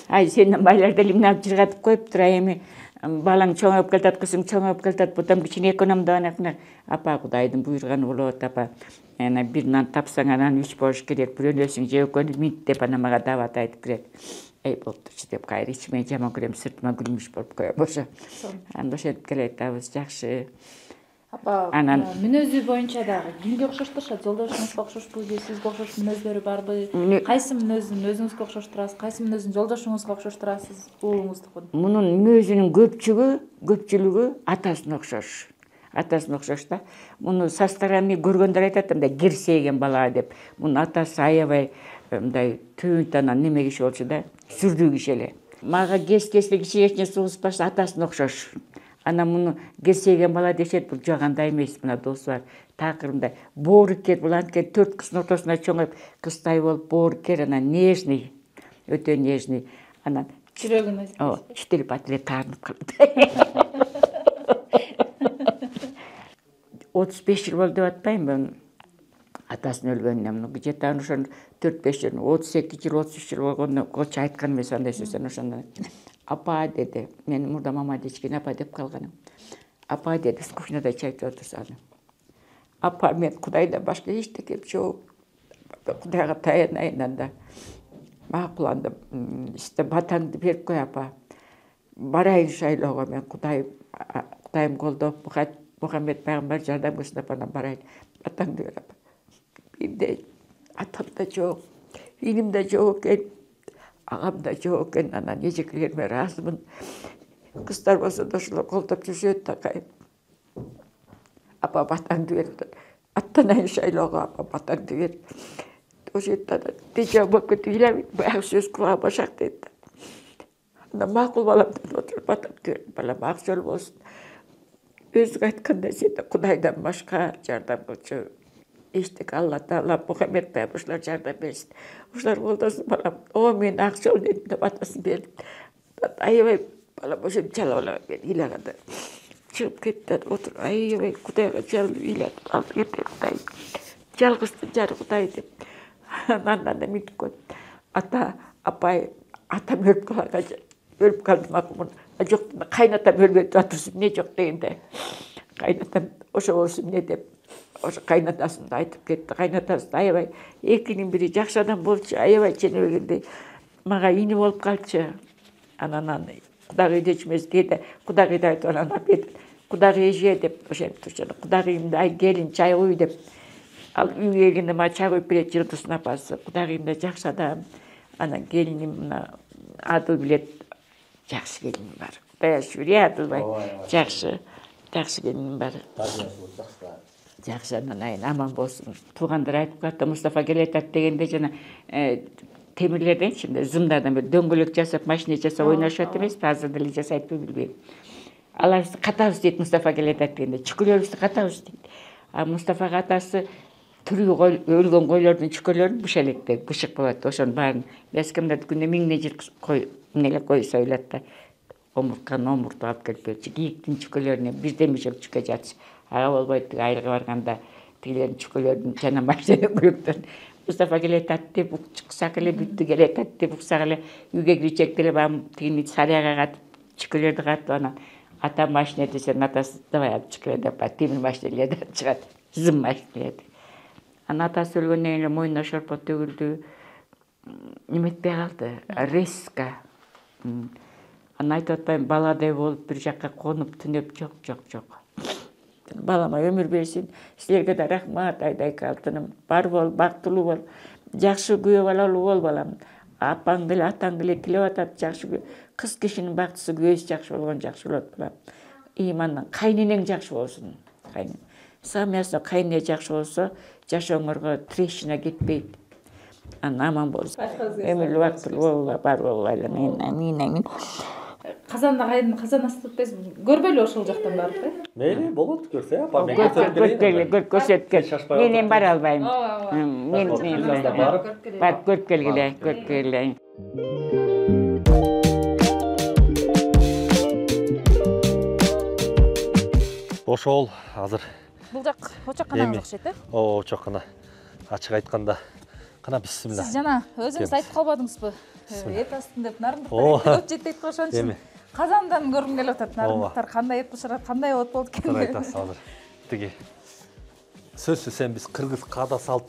Ай сенин байлар деле эмне алып жыргатып коюптур, эми балаң чоңоюп келатат, кызың чоңоюп келатат, бутам кичине экономдабанакына. Апа Кудайдын буйруганы болот, апа. Ана бир нан тапсаң анан 3 болуш керек, бирөөнөсүң же экөөнү минт деп ана мага дават айтып кирет. Болуптурчу деп кайра ичиме жаман көрөм, сыртыма күлмүш болуп коем ошо. Анда ошентип келе айтабыз, жакшы. Апа, мүнөзү боюнча дагы кимге окшоштурушат? Жолдошуңузга окшошпу же сизге окшош мүнөздөр барбы? Кайсы мүнөзүн өзүңүзгө окшоштурасыз? Кайсы мүнөзүн жолдошуңузга окшоштурасыз? Уулуңуздукун? Мунун мүнөзүнүн көпчүлүгү атасына окшош. Атасына окшош да. Муну со стороны көргөндөр айтат да, кирсейген бала деп. Мунун атасы аябай мындай түбүнтан неме киши болчу да, сүрдүү киши эле. Мага кес-кесте кичине сугуспаш, атасына окшош. Анан муну кесейген бала дешет, бул жагандай эмес, мына досу бар. Такырында боорукер, бул анткени 4 кыздын ортосуна чоңоюп, кыздай болуп боорукер, анан нежный, өтө нежный. Анан жүрөгүнө читилип эле таарынып калды. 35 жыл болду деп атпаймынбы атасын өлгөнүнө. Муну где-то ошон 4-5 жыл, 32 жыл, 33 жыл болгондо кочо айткан эмес андай сөздөн. Ошондон апа деди, мен мурда мама дечкен апа деп калганым. Апа деди, кухняда чайып отурсам. Апа, мен Кудайдан башка эчтеке жок. Кудайга таянайын, анда макул, анда батаңды берип кой апа. Барайын шайлоого, мен Кудайым колдоп, Мухаммед пайгамбар жардам кылсын деп анан барайын. Батаңды бер апа. Менде атам да жок, иним да жок экен, агам да жок экен, анан эжекелериме ыраазымын. Кыздар болсо да ошолор колдоп жүрүшөт да. Апа батаңды бер. Аттанайын шайлоого, апа батаңды бер. Ошо жерде тежа болуп кетип ыйлайбын, баягы сөз кулагыма башак дейт. Анан макул балам деп отуруп батамды бер. Балам ак жол болсун. Өзүң айткандай сен Кудайдан башка жардам кылчу эчтеке Алла Таала, Мухаммед пайгамбар жардам берсин. Ошолор колдосун балам. Мен ак жол дедим деп атасын берип. Аябай балам ошончалап эле ыйлаганда чыгып кетти. Отуруп аябай Кудайга жалынып ыйлатып алып кетет. Жалгыздын жары Кудай деп. Андан да мынтип койду. Ата, апай, атам өлүп калды макул. Жок, кайнатам өлбөйт атырсың, эмне жок дегенде. Кайнатам ошо болсун эмне деп. Ошо кайнатасын да айтып кетти. Кайнатасы аябай экинин бири жакшы адам болчу, аябай ченебегендей. Мага ини болуп калчу. Анан Кудагый дечмес кейде, Кудагый да айтып анан Кудагый эже деп ошентип турчу. Кудагыйымды ай келин чай куй деп. Ал үйгө келгенде мага чай куюп берет Жылдыздын апасы. Кудагыйым да жакшы адам. Анан келиним мына Адыл билет. Жакшы келин бар. Кудайга шүгүр, Адылбай. Жакшы. Жакшы келиним бар. Жакшы анан айын аман болсун. Туугандар айтып калды, Мустафа келетат дегенде жана темирлерден ичинде зымдардан бир дөңгөлөк жасап, машина жасап ойношот эмеспи? Азыр деле жасайтпы билбейм. Аларыбызды катабыз дейт, Мустафа келетат дегенде. Чүкөлөрүбүздү катабыз дейт. А Мустафага атасы тирүү өлгөн койлордун чүкөлөрүн быша электе, бышык болот. Ошонун баарын бескимдер күнүнө 1000 жыл кой, эмнеле кой союлат да. Омуртканы омуртуп алып келип берчү. Кийиктин чүкөлөрүнө бирден бишек чүкө жатчы. Ага болбойт, айылга барганда тигилердин чүкөлөрүн жана машина көлүктөрүн Мустафа келетат деп уксак эле бүттү, келетат деп уксак эле үйгө киричекте эле баам тигини сарыяга катып чүкөлөрдү катып анан ата машина десем атасы давай алып чыгы деп темир машина эле деп чыгат. Зым машина эле. Анан атасы өлгөндөн кийин эле мойнуна шорпот төгүлдү. Неметпей калды. Резко. Анан айтып атпайм, баладай болуп бир жакка конуп түнөп жок. Балама өмүр берсин. Силерге да рахмат, Айдайка алтыным. Бар бол, бактылуу бол. Жакшы күйөө балалуу бол балам. Апаң деле, атаң деле тилеп атат жакшы. Кыз кишинин бактысы күйөөсү жакшы болгон жакшы болот балам. Имандан кайненең жакшы болсун. Самиясына кайнене жакшы болсо, жашооңорго трещина кетпейт. Аман болсун. Өмүрлүү бактылуу бол, бар бол айланайын. Амин. Казанда кайын, казан астытпайсыз. Көрбөйлү ошол жактан барып, Мейли болот, көрсө, апа мен көрсөткөн. Мен бара албайм. Мен барып көрүп келгиле. Ошол азыр Бул жак очокканаңыз окшойт, э? Очоккана. Ачык айтканда, кана бисмилла. Сиз жана өзүңүз айтып калбадыңызбы? Эт астын деп нарындыктар көп жетти дейт ошон үчүн. Казандан көргүм келип атат. Нарындыктар кандай эт бышырат, кандай от болот экен. Айтасыз азыр. Тиги сөзсүз сен биз кыргыз каада салт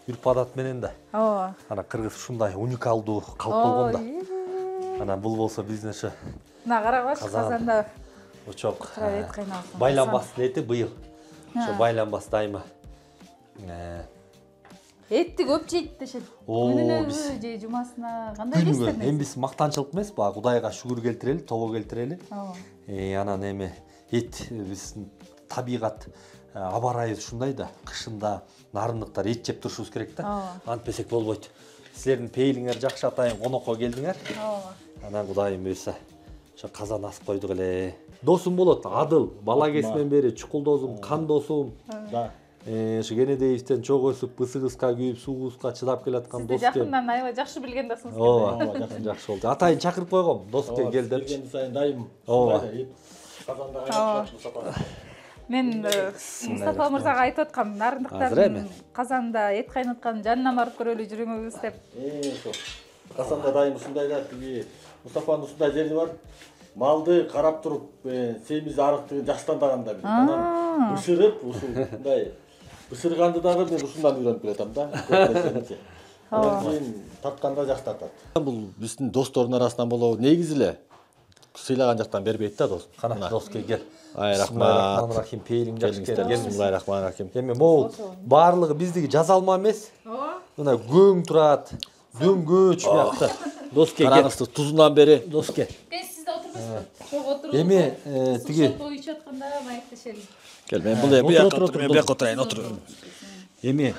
үрп адат менен да. Ооба. Ана кыргыз ушундай уникалдуу калп болгон да. Ана бул болсо биздин ошо. Мына карагыла Казанда очок. эт кайналсын. Байланбастын эти быйыл. Ошо байланбас дайыма. Этти көп жейт дешет. Күнүнө же жумасына кандай жейсиздер? Эми биз мактанчылык эмес, баа Кудайга шүгүр келтирели, тобо келтирели. Анан эми эт биздин табигат аба ырайыбыз ушундай да. Кышында нарындыктар эт жеп турушубуз керек да. Антпесек болбойт. Силердин пейилиңер жакшы, атайын конокко келдиңер. Анан Кудайым буйрса ошо казан асып койдук эле. Досум болот, Адыл, бала кезинен бери чукул досум, кан досум. Ошо Кенедеевден чогуу өсүп, бысыгыска күйүп, суугузга чыдап келаткан дос. Сизди жакындан аябай жакшы билген досуңуз. Ооба, жакшы болду. Атайын чакырып койгом, доске кел деп. Келген сайын дайым. Ооба. Казанда кайнап Мустафа. Мен Мустафа мырзага айтып аткам, нарындыктардын Казанда эт кайнатканын жанына барып көрөлү жүрүңүз деп. Ошо. Казанда дайым ушундай да, тиги Мустафанын ушундай жери бар. Малды карап туруп, семиз арыктыгын жаштандаганда бир. Анан бышырып, ушундай бышырганды дагы мен ушундан үйрөнүп келатам да. Анан кийин тартканда жаштатат. Бул биздин достордун арасынан болобу, негизи эле сыйлаган жактан бербейт да дос. Кана доске кел. Рахман. Пейилиң жакшы келген. Бисмиллахиррахманиррахим. Эми могул баардыгы биздики жазалма эмес. Мына көң турат, дөңгөч биякта. Доске кел. Караңызды тузунан бери. Доске. Сизде отурбайсызбы? Чок отуруп. Эми тиги той ичип атканда маектешели. Кел, мен бул бияка отур, мен бияка отурайын, отур. Эми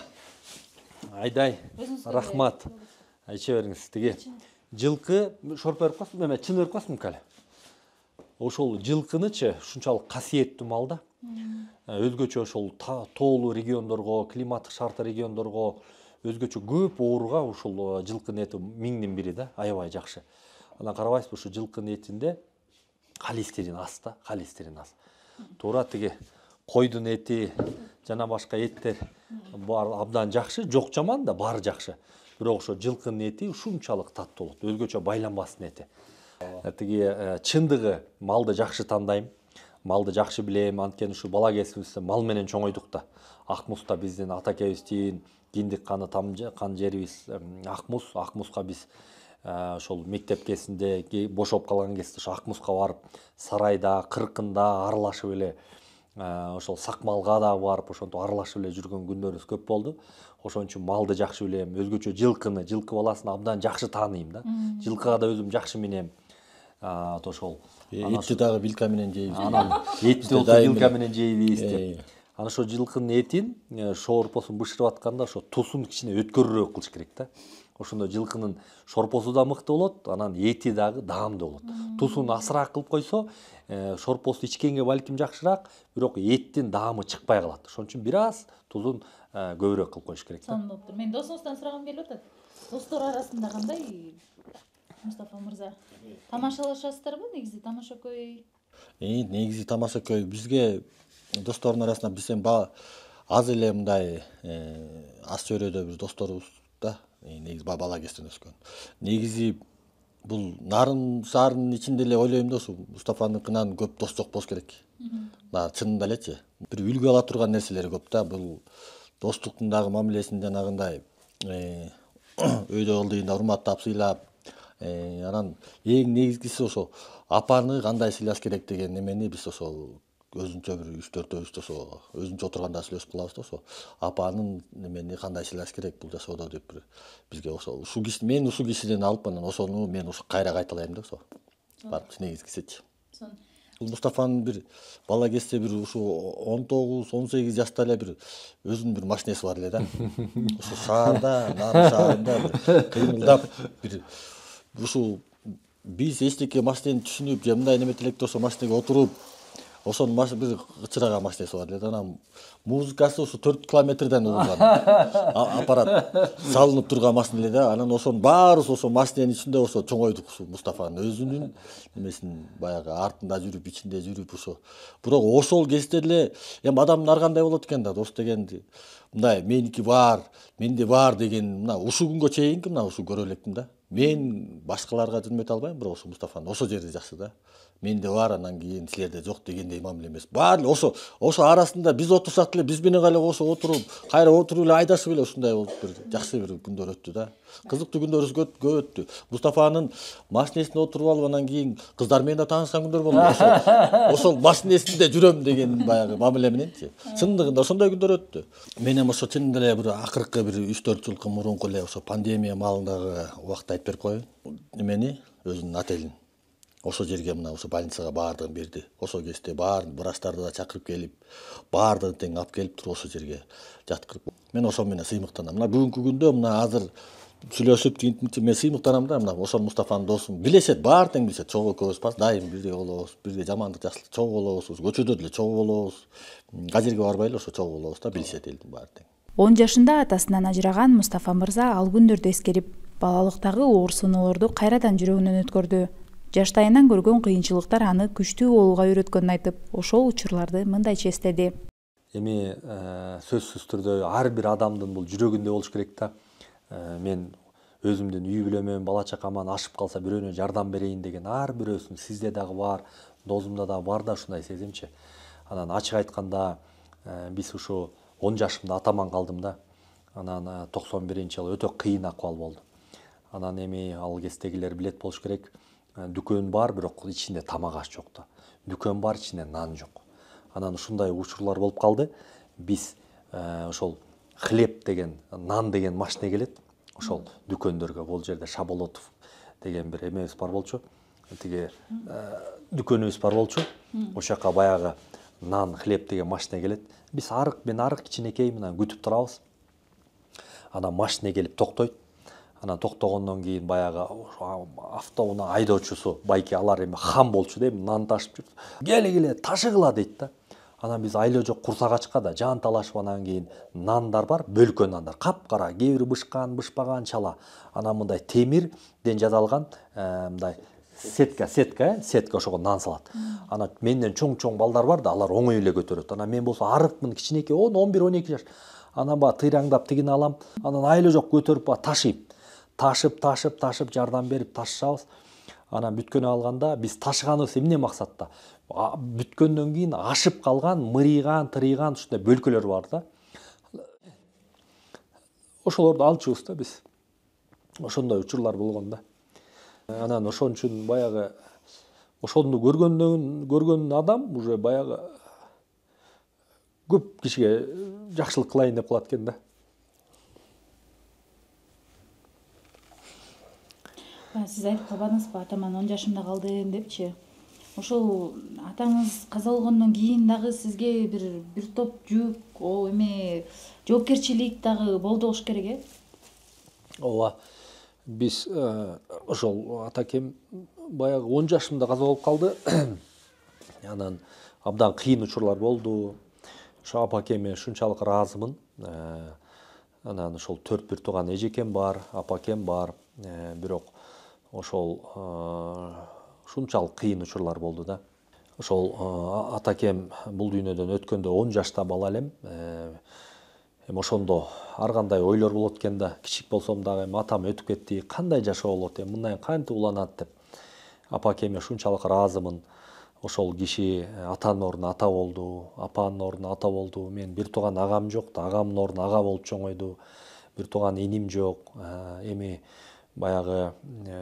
Айдай, рахмат. Айча бериңиз. Тиги жылкы шорпо берип коесуң, эме чын берип коесуң кале. Ошол жылкынычы ушунчалык касиеттүү мал да. Өзгөчө ошол тоолуу региондорго, климаттык шарттуу региондорго өзгөчө көп ооруга ушул жылкынын эти 1000дин бири да, аябай жакшы. Анан карабайсызбы, ушу жылкынын этинде холестерин аз да, холестерин аз. Туура тиги койдун эти жана башка эттер бар абдан жакшы, жок жаман да, баары жакшы. Бирок ошо жылкынын эти ушунчалык таттуу болот, өзгөчө байланбастын эти. Тиги чындыгы малды жакшы тандайм, малды жакшы билем, анткени ушу бала кезибизде мал менен чоңойдук да. Акмуста биздин атакебиздин киндик каны кан жерибиз Акмуска биз ошол мектеп кезинде бошоп калган кезде ошо Акмуска барып, сарайда, кыркында аралашып эле ошол сакмалга да барып, ошонтип аралашып эле жүргөн күндөрүбүз көп болду. Ошон үчүн малды жакшы билем, өзгөчө жылкы баласын абдан жакшы тааныйм да. Жылкыга да өзүм жакшы минем. ошол Этти дагы вилка менен жейбиз. анан этти болсо вилка менен жейбиз деп. Анан ошо жылкынын этин шорпосун бышырып атканда ошо тусун кичине өткөрүүрөөк кылыш керек да. Ошондо жылкынын шорпосу да мыкты болот, анан эти дагы даамдуу болот. Тусун асыраак кылып койсо, шорпосу ичкенге балким жакшыраак, бирок эттин даамы чыкпай калат. Ошон үчүн бир аз тузун көбүрөөк кылып коюш керек да. Доктор, мен досуңуздан сурагым келип атат. Достор арасында кандай, Мустафа мырза? Тамашалашасыздарбы негизи тамашакөй? Негизи тамашакөй бизге достордун арасында биз эми аз эле мындай аз чөйрөдө бир досторубуз да. Негизи бала кезден өскөн. Негизи бул Нарын шаарынын ичинде эле ойлойм да, ушу Мустафаныкынан көп дос жок болуш керек. Чынында элечи. Бир үлгү ала турган нерселери көп да. Бул достуктун дагы мамилесин жанагындай өйдө кылдыйында урматтап сыйлап, анан эң негизгиси ошо апаны кандай сыйлаш керек деген немени биз ошол өзүнчө бир 3-4 ошо өзүнчө отурганда сүйлөшүп калабыз да, ошо апанын немени кандай сыйлаш керек бул жашоодо деп бир бизге ошо мен ушул кишиден алып анан ошону мен ушу кайра кайталайм да, ошо барчы негизгисичи. Бул Мустафанын бир бала кезде бир ушу 19-18 жашта эле бир өзүнүн бир машинеси бар эле да. Ошо шаарда, Нарын шаарында бир кыймылдап бир ушул биз эчтеке машинени түшүнүп, же мындай неметип электе ошо машинеге отуруп, ошонун бир ычыраган машинеси бар эле да. Анан музыкасы ушу 4 километрден угулган аппарат салынып турган машина эле да. Анан ошонун баарыбыз ошо машиненин ичинде ошо чоңойдук, ушу Мустафанын өзүнүн немесин баягы артында жүрүп, ичинде жүрүп ошо. Бирок ошол кезде эле эми адамдын ар кандай болот экен да, дос дегенди мындай меники бар, менде бар деген мына ушул күнгө чейинки мына ушу көрө электим да. Мен башкаларга жүрмөтө албайм, бирок ошо Мустафанын ошо жери жакшы да. Менде бар, анан кийин силерде жок дегендей мамиле эмес. Баары ошо арасында биз отурсак эле, биз менен эле ошо отуруп, кайра отуруп эле айдашып эле ушундай болуп бир жакшы бир күндөр өттү да. Кызыктуу күндөр көп өттү. Мустафанын машинесине отуруп алып, анан кийин кыздар менен да таанышкан күндөр болду. Ошол машинесинде жүрөм деген баягы мамиле мененчи. Чындыгында ошондой күндөр өттү. Мен эми ошо чынында эле бир акыркы бир 3-4 жылкы мурунку эле ошо пандемия маалындагы убакта айтып берип коеюн. Эмени өзүнүн отелин ошо жерге мына ошо больницага баардыгын берди. Ошол кезде баарын врачтарды да чакырып келип, баардыгын тең алып келип туруп ошо жерге жаткырып. Мен ошол менен сыймыктанам. Мына бүгүнкү күндө мына азыр сүйлөшүп мен сыймыктанам да, мына ошол Мустафанын досум билешет, баары тең билишет. Чогуу экөөбүз дайым бирге болобуз, бирге жамандык жакшылык чогуу болобуз, көчөдө деле чогуу болобуз. Кажерге барбай эле ошо чогуу болобуз да, билишет элдин баары тең. 10 жашында атасынан ажыраган Мустафа мырза ал күндөрдү эскерип, балалыктагы оор сыноолорду кайрадан жүрөгүнөн өткөрдү. Жаштайынан көргөн кыйынчылыктар аны күчтүү болууга үйрөткөнүн айтып, ошол учурларды мындайча эстеди. Эми сөзсүз түрдө ар бир адамдын бул жүрөгүндө болуш керек да. Мен өзүмдүн үй бүлөмөн, бала чакаман ашып калса бирөөнө жардам берейин деген ар бирөөсүн сизде дагы бар, досумда дагы бар да ушундай сезимчи. Анан ачык айтканда биз ушу 10 жашымда атаман калдым да. Анан 91-жылы өтө кыйын акыбал болду. Анан эми ал кездегилер билет болуш керек. Дүкөн бар, бирок ичинде тамак аш жок да. Дүкөн бар, ичинде нан жок. Анан ушундай учурлар болуп калды. Биз ошол хлеб деген, нан деген машина келет. Ошол дүкөндөргө, бул жерде Шаболотов деген бир эмебиз бар болчу. Тиги дүкөнүбүз бар болчу. Ошол жака баягы нан, хлеб деген машина келет. Биз мен арык кичинекей мына күтүп турабыз. Анан машина келип токтойт. Анан токтогондон кийин баягы автоунаа айдоочусу, байке алар эми хам болчу да, эми нан ташып жүрүп. Келе ташыгыла дейт да. Анан биз айла жок курсак ачка да жан талашып, анан кийин нандар бар, бөлкө нандар, капкара, кээ бири бышкан, бышпаган чала. Анан мындай темирден жасалган мындай сетка ошого нан салат. Анан менден чоң балдар бар да, алар оңой эле көтөрөт. Анан мен болсо арыкмын, кичинекей 11-12 жаш. Анан тыйраңдап тигини алам, анан айла жок көтөрүп ташыйм. Ташып жардам берип ташышабыз. Анан бүткөнү алганда биз ташыганыбыз эмне максатта? Бүткөндөн кийин ашып калган, мырыйган, тырыйган ушундай бөлкөлөр бар да. Ошолорду алчубуз да биз. Ошондой учурлар болгон да. Анан ошон үчүн баягы ошону көргөн адам уже баягы көп кишиге жакшылык кылайын деп калат экен да. Сиз айтып калбадыңызбы, атаман 10 жашымда калдым депчи. Ошол атаңыз каза болгондон кийин дагы сизге бир топ жүк, эме жоопкерчилик дагы болду болуш керек, э? Ооба. Биз ошол атакем баягы 10 жашымда каза болуп калды. Анан абдан кыйын учурлар болду. Ошо апакеме ушунчалык ыраазымын. Анан ошол 4 бир тууган эжекем бар, апакем бар. Бирок ошол ушунчалык кыйын учурлар болду да. Ошол атакем бул дүйнөдөн өткөндө 10 жашта бала элем. Ошондо ар кандай ойлор болот экен да. Кичик болсом дагы атам өтүп кетти, кандай жашоо болот, мындай кантип уланат деп. Апакеме ушунчалык ыраазымын. Ошол киши атанын ордуна ата болду, апанын ордуна ата болду. Мен бир тууган агам жок да, агамдын ордуна ага болуп чоңойду. Бир тууган иним жок. Эми баягы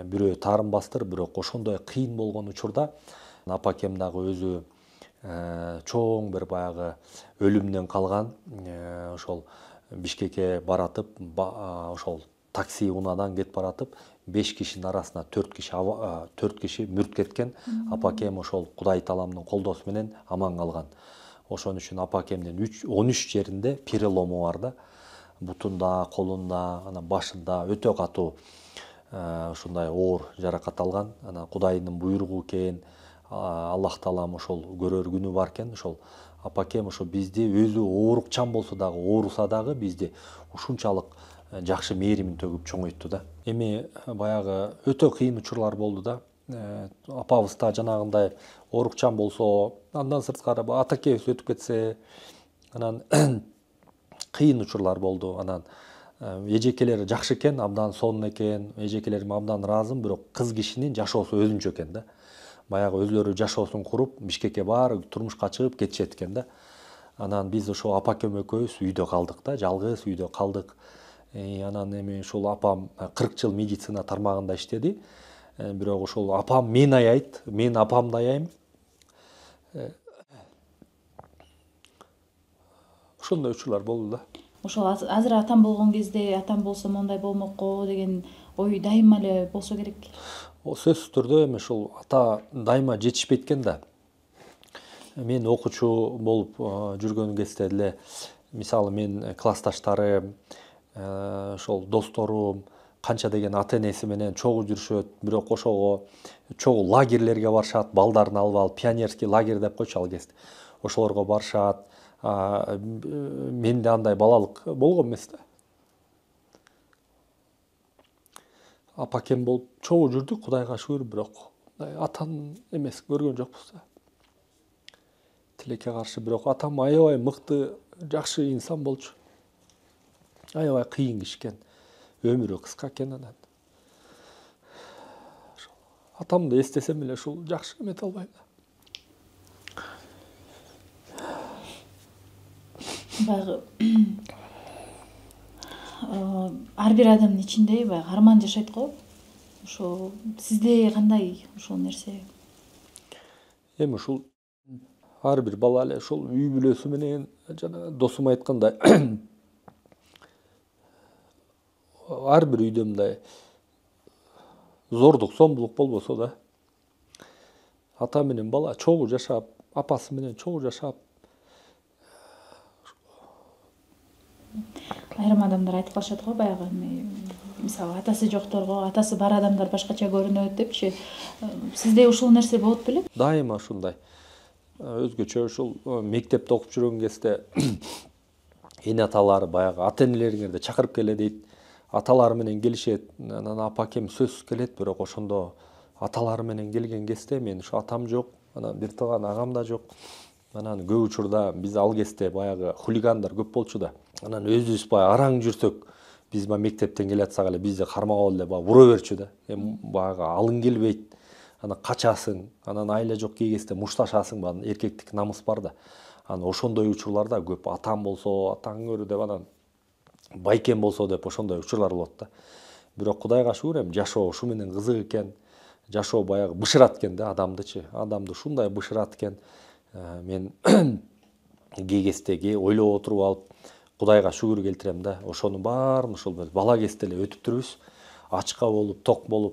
бирөө таарынбастыр, бирок ошондой кыйын болгон учурда апакем дагы өзү чоң бир баягы өлүмдөн калган. Ошол Бишкекке баратып, ошол такси унаадан кетип баратып, 5 кишинин арасына 4 киши мүрт кеткен. Апакем ошол Кудай Тааламдын колдоосу менен аман калган. Ошон үчүн апакемдин 13 жеринде перелому бар да. Бутунда, колунда, анан башында өтө катуу ушундай оор жаракат алган. Анан Кудайдын буйругу экен, Аллах Таалам ошол көрөр күнү бар экен. Ошол апакем ошо бизди өзү оорукчан болсо дагы, ооруса дагы бизди ушунчалык жакшы мээримин төгүп чоңойтты да. Эми баягы өтө кыйын учурлар болду да. Апабыз да жанагындай оорукчан болсо, андан сырткары атакебиз өтүп кетсе, анан кыйын учурлар болду. Анан эжекелери жакшы экен, абдан сонун экен, эжекелериме абдан ыраазымын, бирок кыз кишинин жашоосу өзүнчө экен да. Баягы өзлөрү жашоосун куруп, Бишкекке барып, турмушка чыгып кетишет экен да. Анан биз ошо апакем экөөбүз үйдө калдык да, жалгыз үйдө калдык. Анан эми ушул апам 40 жыл медицина тармагында иштеди. Бирок ошол апам мени аяйт, мен апамды аяйм. Ошондой учурлар болду да. Ошол азыр атам болгон кезде, атам болсо мондай болмокко деген ой дайыма эле болсо керек. Сөзсүз түрдө эми ушул ата дайыма жетишпейт экен да. Мен окуучу болуп жүргөн кезде деле, мисалы мен классташтарым, ошол досторум канча деген ата энеси менен чогуу жүрүшөт, бирок ошого чогуу лагерлерге барышат, балдарын алып алып, пионерский лагерь деп койчу ал кезде. Ошолорго барышат. Менде андай балалык болгон эмес да. Апакем болуп чогуу жүрдүк, Кудайга шүгүр, бирок атанын эмес көргөн жокпуз да. Тилекке каршы, бирок атам аябай мыкты, жакшы инсан болчу. Аябай кыйын киши экен. Өмүрү кыска экен анан. Атамды эстесем эле ушул жакшы эмете албайм да. Баягы ар бир адамдын ичинде баягы арман жашайт го. Ошо сизде кандай ошол нерсе? Эми ушул ар бир бала эле ушул үй бүлөсү менен, жана досум айткандай, ар бир үйдө мындай зордук, зомбулук болбосо да, ата менен бала чогуу жашап, апасы менен чогуу жашап. Айрым адамдар айтып калышат го, баягы мисалы атасы жокторго атасы бар адамдар башкача көрүнөт депчи. Сизде ушул нерсе болот беле? Дайыма ушундай. Өзгөчө ушул мектепте окуп жүргөн кезде эне аталары баягы ата энелериңерди чакырып келе дейт. Аталары менен келишет. Анан апакем сөзсүз келет, бирок ошондо аталары менен келген кезде мен ушу атам жок, анан бир тууган агам да жок. Анан көп учурда биз ал кезде баягы хулигандар көп болчу да. Анан өзүбүз баягы араң жүрсөк, биз мектептен келе атсак эле бизди кармап эле ура берчү да. Баягы алың келбейт. Анан качасың, анан айла жок кейгесте мушташасың, эркектик намыс бар да. Анан ошондой учурларда көп атам болсо, атаң көрү деп, анан байкем болсо деп ошондой учурлар болот да. Бирок Кудайга шүгүр, эми жашоо ушу менен кызык экен. Жашоо баягы бышырат экен да адамдычы. Адамды ушундай бышырат экен. Мен кей кезде ойлоп отуруп алып, Кудайга шүгүр келтирем да. Ошонун баарын ушул бала кезде эле өтүп турбуз. ачка болуп,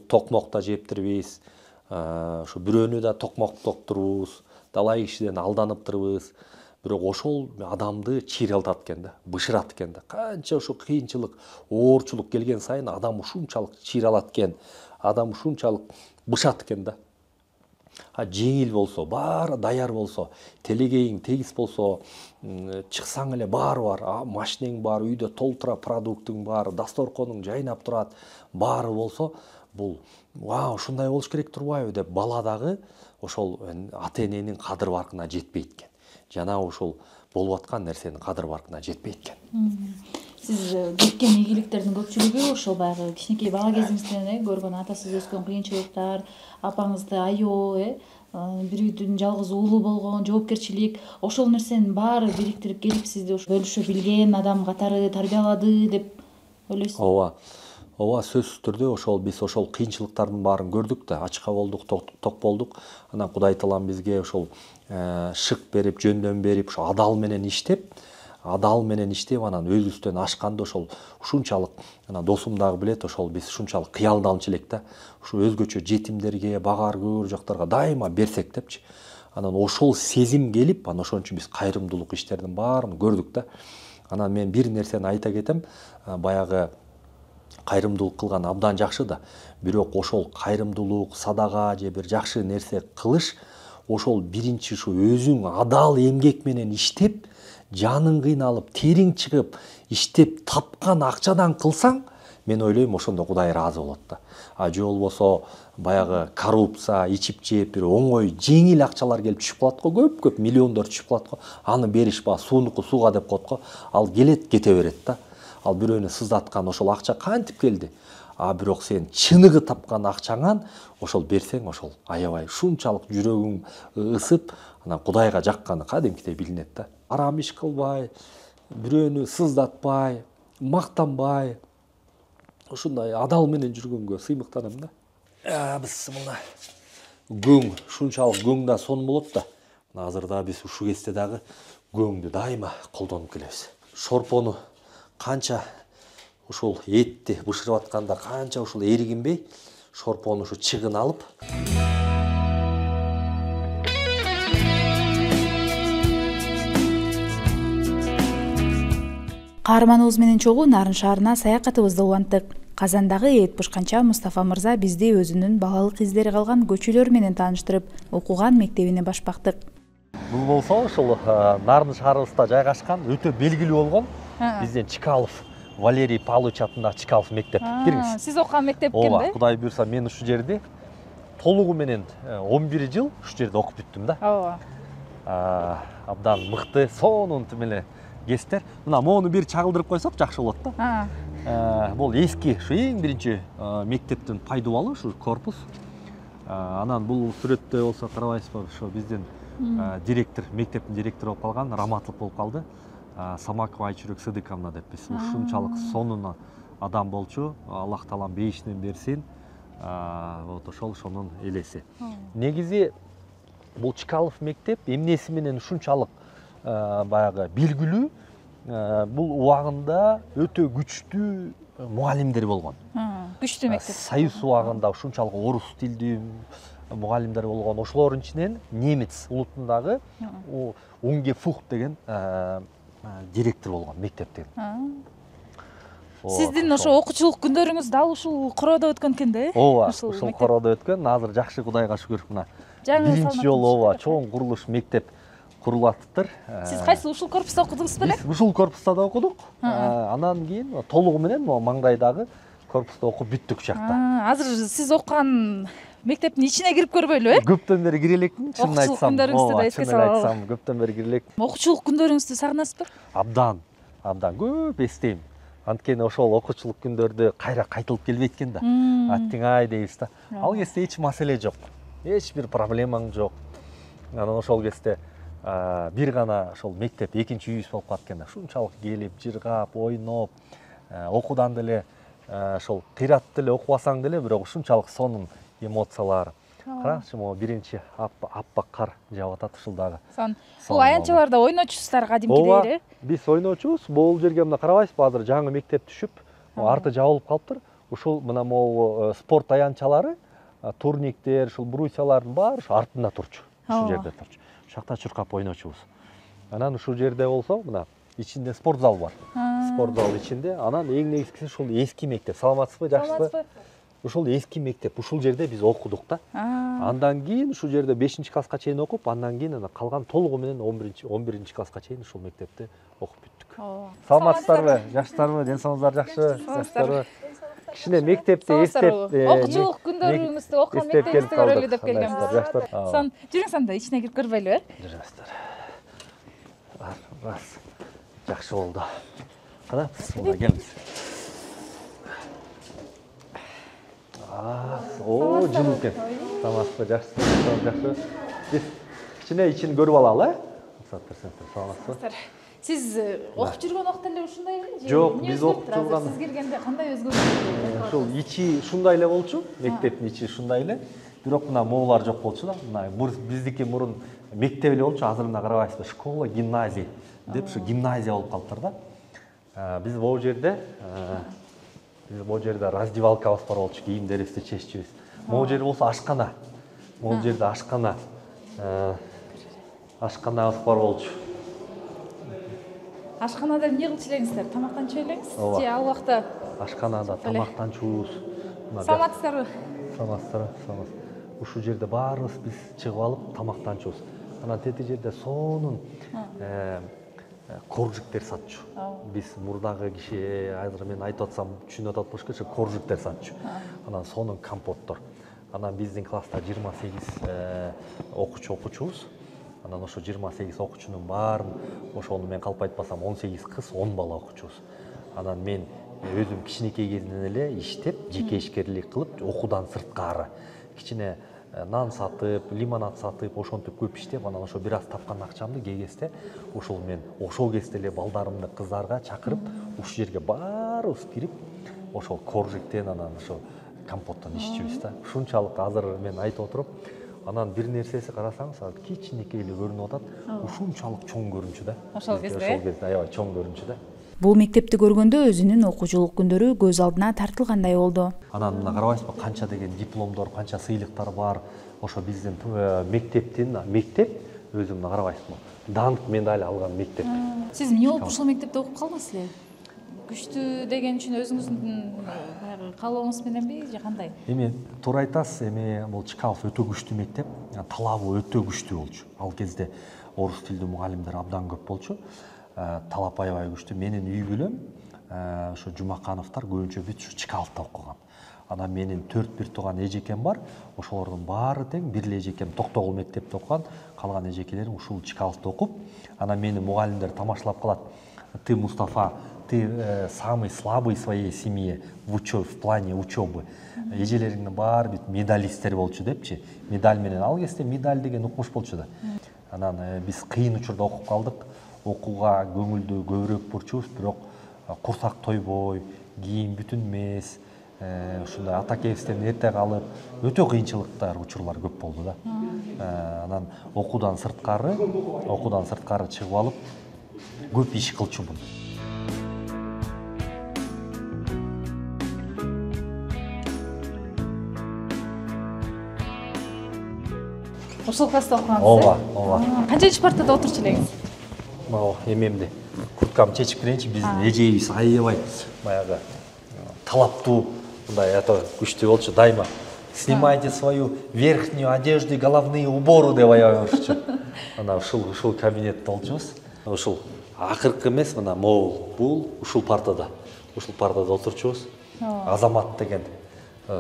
токмок да жептирбиз. Ошо бирөөнү да токмоктоктурбуз, далай кишиден алданыптырбыз. Бирок ошол адамды чыйралтат экен да, бышырат экен да. Канча ошо кыйынчылык, оорчулук келген сайын адам ушунчалык чыйралат экен, адам ушунчалык бышат экен да. Жеңил болсо, баары даяр болсо, телегейиң тегиз болсо, чыксаң эле баары бар, машинең бар, үйдө толтура, продуктуң бар, дасторконуң жайнап турат, баары болсо, бул ушундай болуш керек турбайбы деп бала дагы ошол ата эненин кадыр баркына жетпейт экен. Жана ошол болуп аткан нерсенин кадыр баркына жетпейт экен. Сиз кеткен ийгиликтердин көпчүлүгү ошол баягы кичинекей бала кезиңизден көргөн атасыз өскөн кыйынчылыктар, апаңызды аябоо, бир үйдүн жалгыз уулу болгон, жоопкерчилик, ошол нерсенин баары бириктирип келип сизди бөлүшө билген адам катары тарбиялады деп ойлойсузбу? Ооба, сөзсүз түрдө ошол биз ошол кыйынчылыктардын баарын көрдүк да, ачка болдук, ток болдук. Анан Кудай таалам бизге ошол шык берип, жөндөм берип, ошо адал менен иштеп, анан өзүбүздөн ашканды ошол ушунчалык, анан досум дагы билет, ошол биз ушунчалык кыялданчу элек да. Ушу өзгөчө жетимдерге, багар көөр жактарга дайыма берсек депчи. Анан ошол сезим келип, анан ошон үчүн биз кайрымдуулук иштердин баарын көрдүк да. Анан мен бир нерсени айта кетем, баягы кайрымдуулук кылган абдан жакшы да. Бирок ошол кайрымдуулук, садага же бир жакшы нерсе кылыш, ошол биринчи ушу өзүң адал эмгек менен иштеп, жаның кыйналып, териң чыгып, иштеп тапкан акчадан кылсаң, мен ойлойм ошондо Кудай ыраазы болот да. Же болбосо баягы коррупция, ичип жеп, бир оңой, жеңил акчалар келип түшүп калат го, көп миллиондор түшүп калат го. Аны беришпа, суунуку сууга деп коет го. Ал келет, кете берет да. Ал бирөөнү сыздаткан ошол акча кантип келди? Бирок сен чыныгы тапкан акчаңан ошол берсең, ошол аябай ушунчалык жүрөгүң ысып, анан Кудайга жакканы кадимкидей билинет да. Арам иш кылбай, бирөөнү сыздатпай, мактанбай, ушундай адал менен жүргөнгө сыймыктанам да. Бисмилла. Көң, ушунчалык көң да сонун болот да. Азыр да биз ушу кезде дагы көңдү дайыма колдонуп келебиз. Шорпону канча ушул этти бышырып атканда канча ушул эригинбей, шорпону ушу чыгын алып, Каарманыбыз менен чогуу Нарын шаарына саякатыбызды уланттык. Казандагы эт бышканча Мустафа мырза бизди өзүнүн балалык издери калган көчөлөр менен тааныштырып, окуган мектебине баш бактык. Бул болсо ошол Нарын шаарыбызда жайгашкан өтө белгилүү болгон бизден Чкалов Валерий Павлович атындагы Чкалов мектеп. Кириңиз. Сиз окуган мектеп экен да? Ооба, Кудай буйрса мен ушул жерде толугу менен 11 жыл ушул жерде окуп бүттүм да. Ооба. Абдан мыкты, сонун тимеле кесиптер. Мына моуну бир чагылдырып койсок жакшы болот да. Бул эски, ушу эң биринчи мектептин пайдубалы ушу корпус. Анан бул сүрөттө болсо карабайсызбы, ошо биздин директор, мектептин директору болуп калган, Раматлык болуп калды. Самакова Айчүрөк Сыдыковна деп биз ушунчалык сонун адам болчу. Аллах таалам бейишинен берсин. Вот ошонун элеси. Негизи бул Чкалов мектеп эмнеси менен ушунчалык баягы белгилүү, бул убагында өтө күчтүү мугалимдер болгон. Күчтүү мектеп. Союз убагында ушунчалык орус тилдүү мугалимдер болгон. Ошолордун ичинен немец улутундагы Унге Фухт деген директор болгон мектептен. Сиздин ошо окуучулук күндөрүңүз дал ушул короодо өткөн экен да? Ооба, ушул короодо өткөн. Азыр жакшы, Кудайга шүгүр. Мына биринчи жолу ооба, чоң курулуш мектеп курулаттыр. Сиз кайсы ушул корпуста окудуңуз беле? Биз ушул корпуста да окудук. Анан кийин толугу менен маңдайдагы корпуста окуп бүттүк жакта. Азыр сиз окуган мектептин ичине кирип көрбөйлүбү, Көптөн бери кире элекмин, чынын айтсам. Күндөрүңүздү да эске салалы. Көптөн бери кире элекмин. Окуучулук күндөрүңүздү сагынасызбы? Абдан көп эстейм. Анткени ошол окуучулук күндөрдү кайра кайтылып келбейт экен да. Аттиңай дейбиз да. Ал кезде эч маселе жок. Эч бир проблемаң жок. Анан ошол кезде бир гана ошол мектеп экинчи үйүбүз болуп калат экен да. Ушунчалык келип, жыргап, ойноп, окуудан деле ошол кыйрат деле окубасаң деле, бирок ушунчалык сонун эмоциялар. Караңызчы, могу биринчи аппак кар жаап атат ушул дагы. Бул аянтчаларда ойночусуздар кадимкидей эле? Биз ойночубуз. Бул жерге мына карабайсызбы, азыр жаңы мектеп түшүп, арты жабылып калыптыр. ушул мына могу спорт аянтчалары, турниктер, ушул брусьялардын баары ушу артында турчу. Ушул жерде турчу. Ушакта чуркап ойночубуз. Анан ушул жерде болсо, мына ичинде спорт зал бар. Спорт зал ичинде, анан эң негизгиси ушул эски мектеп. Саламатсызбы, жакшысызбы? Ушул эски мектеп, ушул жерде биз окудук да. Андан кийин ушул жерде 5-класска чейин окуп, андан кийин калган толугу менен 11-класска чейин ушул мектепте окуп бүттүк. Саламатсыздарбы, жакшысыздарбы, ден соолуңуздар жакшыбы? Жакшысыздарбы? Кичине мектепти эстеп, окуучулук күндөрүбүздү окуган мектебибизди көрөлү деп келгенбиз. Сон жүрүңүз анда ичине кирип көрбөйлүбү? Жүрүңүздөр. Раз. Жакшы болду. Кана, мына келиңиз. Жылуу экен. Саламатсызбы, жакшысызбы, жакшы. Биз кичине ичин көрүп алалы, саламатсызбы? Сиз окуп жүргөн убакта эле ушундай эле? Жок, биз окуп жүргөн. Сиз келгенде кандай өзгөрдү? Ушул ичи ушундай эле болчу, мектептин ичи ушундай эле. Бирок мына моулар жок болчу да. Мына биздики мурун мектеп эле болчу, азыр мына карабайсызбы, школа, гимназия деп ушу гимназия болуп калыптыр да. Биз могу жерде раздевалкабыз бар болчу, кийимдерибизди чеччүбүз. Могу жерде болсо ашкана. Могу жерде ашкана. Ашканабыз бар болчу. Ашканада эмне кылчу элеңиздер? Тамактанчу элеңиз? Же ал убакта? Ашканада тамактанчубуз. Саламатсыздарбы? Саламатсыздар. Ушул жерде баарыбыз биз чыгып алып тамактанчубуз. Анан тети жерде сонун коржиктер сатчу. Биз мурдагы киши, азыр мен айтып атсам түшүнүп атат болуш керек, коржиктер сатчу. Анан сонун компоттор. Анан биздин класста 28 окуучу окучубуз. Анан ошо 28 окуучунун баарын, ошону мен калп айтпасам 18 кыз, 10 бала окучубуз. Анан мен өзүм кичинекей кезинен эле иштеп, жеке ишкерлик кылып, окуудан сырткары кичине нан сатып, лимонад сатып, ошентип көп иштеп, анан ошо бир аз тапкан акчамды кээ кезде ошол мен ошол кезде эле балдарымды, кыздарга чакырып, ушул жерге баарыбыз кирип, ошол коржиктен анан ошо компоттон иччүбүз да. Ушунчалык азыр мен айтып отуруп, анан бир нерсеси карасаңыз, кичинекей эле көрүнүп атат, ушунчалык чоң көрүнчү да. Ошол кезде? Ошол кезде аябай чоң көрүнчү да. Бул мектепти көргөндө өзүнүн окуучулук күндөрү көз алдына тартылгандай болду. Анан мына карабайсызбы, канча деген дипломдор, канча сыйлыктар бар. Ошо биздин мектеп өзү мына карабайсызбы, даңк медаль алган мектеп. Сиз эмне болуп ушул мектепте окуп калдыңыз эле? Күчтүү деген үчүн өзүңүздүн баягы каалооңуз мененби же кандай? Эми туура айтасыз, эми бул Чкалов өтө күчтүү мектеп, талабы өтө күчтүү болчу. Ал кезде орус тилдүү мугалимдер абдан көп болчу. Талап аябай күчтүү. Менин үй бүлөм ошо Жумакановдор көбүнчө бүт ушу Чкаловдо окуган. Анан менин 4 тууган эжекем бар. Ошолордун баары тең, бир эле эжекем Токтогул мектепте окуган, калган эжекелерим ушул Чкаловдо окуп, анан мени мугалимдер тамашалап калат. Ты, Мустафа, ты самый слабый в своей семье в плане учебы. Эжелериңдин баары бүт медалисттер болчу депчи. Медаль менен ал кезде медаль деген укмуш болчу да. Анан биз кыйын учурда окуп калдык. Окууга көңүлдү көбүрөөк бурчубуз, бирок курсак тойбой, кийим бүтүнмес, ушундай ата кебизден эрте калып, өтө кыйынчылыктар, учурлар көп болду да. Анан окуудан сырткары чыгып алып, көп иш кылчумун. Ошол класста окугансыз? Ооба. Канчанчы партада отурчу элеңиз? Мына эмемди курткамды чечип кирейинчи, биздин эжебиз аябай баягы талаптуу, мындай күчтүү болчу, дайыма снимайте свою верхнюю одежду и головные уборы деп аябай урчу. Ана ушул кабинетте болчубуз. Ушул акыркы эмес, мына могул бул ушул партада отурчубуз. Азамат деген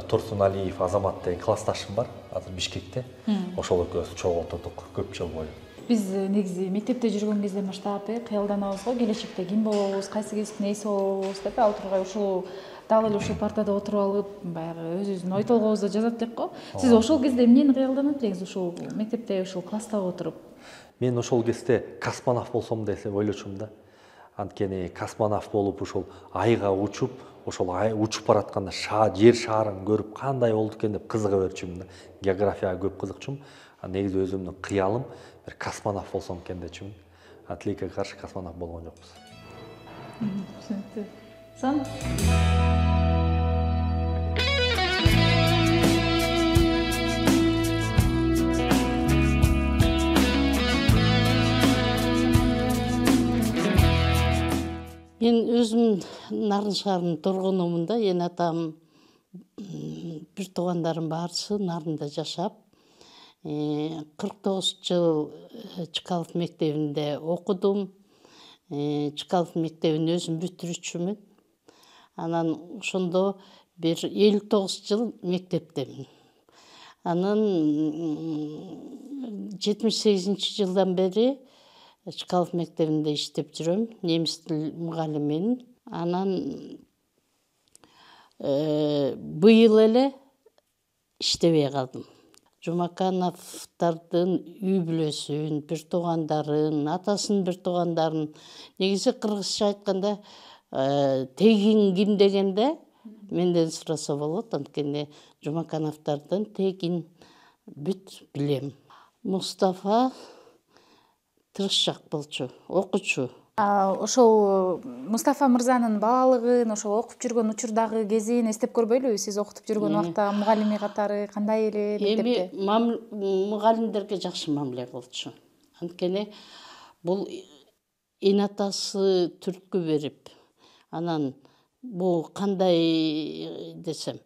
Турсуналиев Азамат деген классташым бар, азыр Бишкекте. Ошол экөөбүз чогуу отурдук көп жыл бою. Биз негизи мектепте жүргөн кезден баштап кыялданабыз го, келечекте ким болобуз, кайсы кесиптин ээси болобуз деп ал тургай ушул дал эле ушул партада отуруп алып, баягы өзүбүздүн ой толгообузду жазат деп го. Сиз ошол кезде эмнени кыялданып элеңиз ушул мектепте, ушул класста отуруп? Мен ошол кезде космонавт болсом деп ойлочумун да. Анткени космонавт болуп ушул айга учуп, ошол учуп баратканда жер шаарын көрүп кандай болду экен деп кызыга берчүмүн да. Географияга көп кызыкчумун. Негизи өзүмдүн кыялым бир космонавт болсом экен дечүмүн. Тилекке каршы космонавт болгон жокпуз. Түшүнүктүү. Сон Мен өзім Нарын шаарынын тургунумун да, ен атам бир туугандарым баарысы Нарында жашап, 49 жыл Чкалов мектебинде окудум. Чкалов мектебин өзүм бүтүрүүчүмүн. Анан ошондо бир 59 жыл мектептемин. Анан 78 жылдан бери Чкалов мектебинде иштеп жүрөм, немис тил мугалимимин. Анан быйыл эле иштебей калдым. Жумакановдардын үй бүлөсүн, бир туугандарын, атасынын бир туугандарын, негизи кыргызча айтканда тегин ким дегенде менден сураса болот, анткени Жумакановдардын тегин бүт билем. Мустафа тырышчак болчу, окуучу. Ошол Мустафа мырзанын балалыгын, ошол окуп жүргөн учурдагы кезин эстеп көрбөйлүбү? Сиз окутуп жүргөн убакта мугалими катары кандай эле мектепте? Эми мугалимдерге жакшы мамиле кылчу. Анткени бул эн атасы түрткү берип, анан бул кандай десем,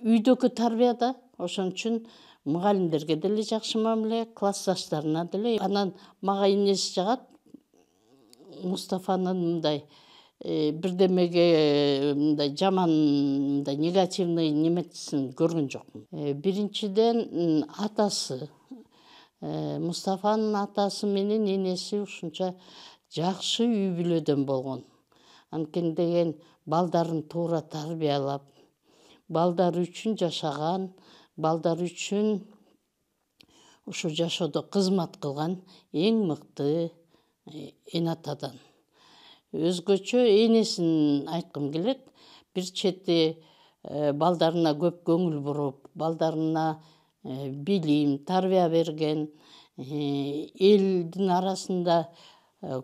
үйдөгү тарбия да, ошон үчүн мугалимдерге деле жакшы мамиле, классташтарына деле. Анан мага эмнеси жагат, Мустафанын мындай бирдемеге мындай жаман, мындай негативный неметсин көргөн жокмун. Биринчиден атасы, Мустафанын атасы менен энеси ушунча жакшы үй бүлөдөн болгон. Анткени деген балдарын туура тарбиялап, балдары үчүн жашаган, балдары үчүн ушу жашоодо кызмат кылган эң мыкты эн атадан. Өзгөчө энесин айткым келет. Бир чети балдарына көп көңүл буруп, балдарына билим, тарбия берген, элдин арасында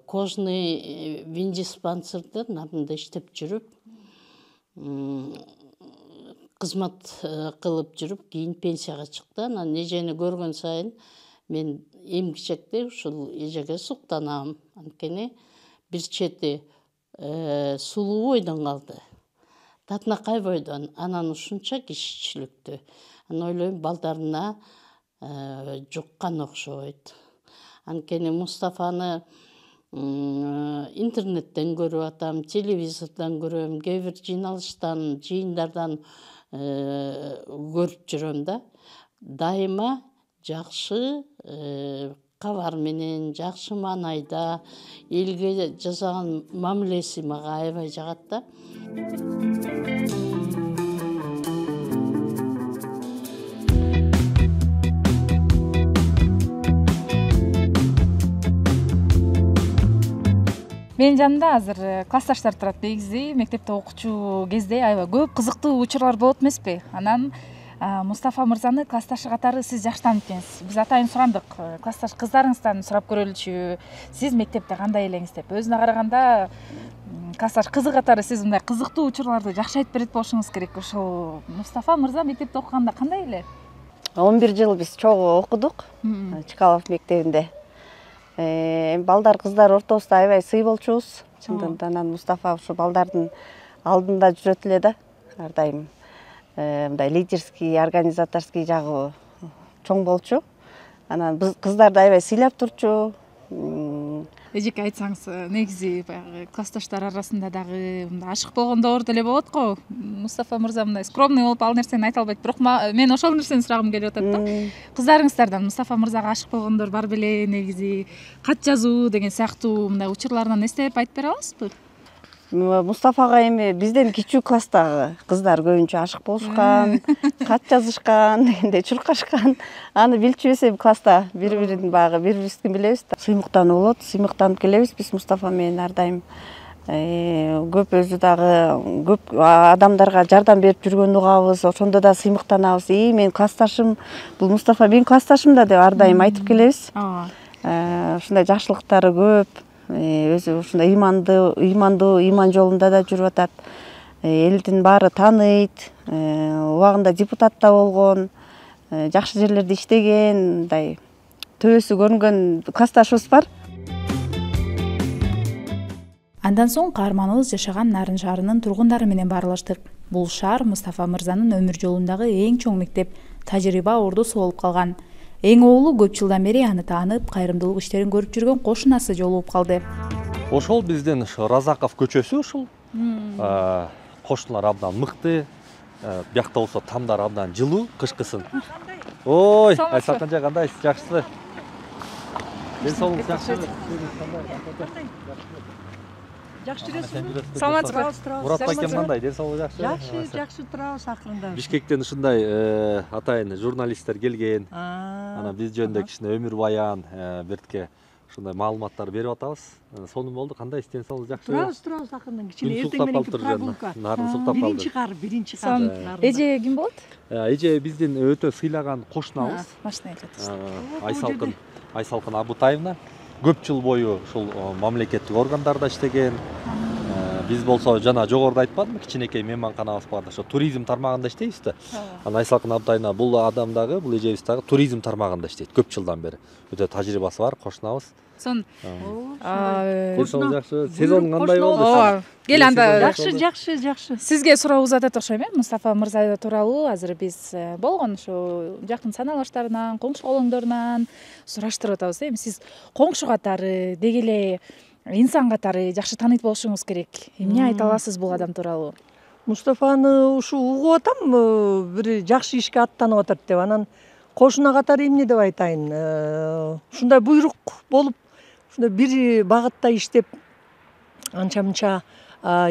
кожный виндиспансерде Нарында иштеп жүрүп, кызмат кылып жүрүп, кийин пенсияга чыкты. Анан эжени көргөн сайын мен эмгичекте ушул эжеге суктанам. Анткени бир чети сулуу бойдон калды, татынакай бойдон, анан ушунча кишичиликтүү. Анан ойлойм, балдарына жуккан окшойт. Анткени Мустафаны интернеттен көрүп атам, телевизордон көрөм, кээ бир жыйналыштан, жыйындардан көрүп жүрөм да. Дайыма жакшы кабар менен, жакшы маанайда элге жасаган мамилеси мага аябай жагат да. Менин жанымда азыр классташтар турат. Негизи мектепте окуучу кезде аябай көп кызыктуу учурлар болот эмеспи? Анан Мустафа мырзаны классташы катары сиз жакшы таанып экенсиз. Биз атайын сурандык, классташ кыздарыңыздан сурап көрөлүчү, сиз мектепте кандай элеңиз деп. Өзүнө караганда классташ кызы катары сиз мындай кызыктуу учурларды жакшы айтып берет болушуңуз керек. Ошол Мустафа мырза мектепте окуганда кандай эле? 11 жыл биз чогуу окудук Чкалов мектебинде. Балдар кыздар ортосунда аябай сый болчубуз. Чындыгында анан Мустафа ушу балдардын алдында жүрөт эле да, ар дайым. Мындай лидерский, организаторский жагы чоң болчу. Анан кыздарды аябай сыйлап турчу. Эжеке айтсаңыз, негизи баягы классташтар арасында дагы мындай ашык болгондор деле болот го. Мустафа мырза мындай скромный болуп ал нерсени айта албайт. Бирок мен ошол нерсени сурагым келип атат да. Кыздарыңыздардан Мустафа мырзага ашык болгондор бар беле, негизи кат жазуу деген сыяктуу мындай учурлардан эстеп айтып бере аласызбы? Мустафага эми бизден кичүү класстагы кыздар көбүнчө ашык болушкан, кат жазышкан, дегенде чуркашкан. Аны билчүбүз эми класста бири-бирин багы бири-бирибизди билебиз да. Сыймыктануу болот, сыймыктанып келебиз биз Мустафа менен ар дайым. Көп өзү дагы көп адамдарга жардам берип жүргөнүн угабыз, ошондо да сыймыктанабыз. Мен классташым, бул Мустафа менин классташым да деп ар дайым айтып келебиз. Ушундай жакшылыктары көп. Өзү ушундай ыймандуу ыйман жолунда да жүрүп атат. Элдин баары тааныйт. Убагында депутат да болгон, жакшы жерлерде иштеген, мындай төбөсү көрүнгөн классташыбыз бар. Андан соң каарманыбыз жашаган Нарын шаарынын тургундары менен баарлаштык. Бул шаар Мустафа мырзанын өмүр жолундагы эң чоң мектеп, тажрыйба ордусу болуп калган. Эң оолу көп жылдан бери аны таанып, кайрымдуулук иштерин көрүп жүргөн кошунасы жолугуп калды. Ошол биздин Разаков көчөсү ушул. Кошуналар абдан мыкты. Биякта болсо тамдар абдан жылуу, кышкысын. Ой, Айсакынжа кандайсыз? Жакшысызбы? Ден соолугуңуз жакшыбы? Жакшы жүрөсүзбү? Саламатсызбы? Мурат акем кандай? Ден соолугу жакшыбы? Жакшы турабыз акырында. Бишкектен ушундай атайын журналисттер келген. Анан биз жөнүндө кичине өмүр баян, биртке ушундай маалыматтар берип атабыз. Сонун болду. Кандай ден соолугуз жакшыбы? Турабыз акырында. Кичине эртең мененки прогулка. Нарын суктап калды. Биринчи кар. Эже ким болот? Эже биздин өтө сыйлаган кошунабыз. Машина айтат. Айсалкын Абутаевна. Көп жыл бою ушул мамлекеттик органдарда иштеген. Биз болсо жана жогоруда айтпадымбы, кичинекей мейманканабыз бар да, ошо туризм тармагында иштейбиз да. Анан Айсалкын Абутаевна бул адам дагы, бул эжебиз дагы туризм тармагында иштейт көп жылдан бери. Өтө тажрыйбасы бар кошунабыз. Сон Кошунабыз жакшы. Сезон кандай болду? Кел анда. Жакшы. Сизге суроо узатат окшойм, Мустафа мырза тууралуу. Азыр биз болгон ушу жакын саналаштарынан, коңшу колоңдорунан сураштырып атабыз. Эми сиз коңшу катары, деги эле инсан катары жакшы тааныйт болушуңуз керек. Эмне айта аласыз бул адам тууралуу? Мустафаны ушу угуп атам, бир жакшы ишке аттанып атат деп. Анан кошуна катары эмне деп айтайын? Ушундай буйрук болуп, ушундай бир багытта иштеп, анча-мынча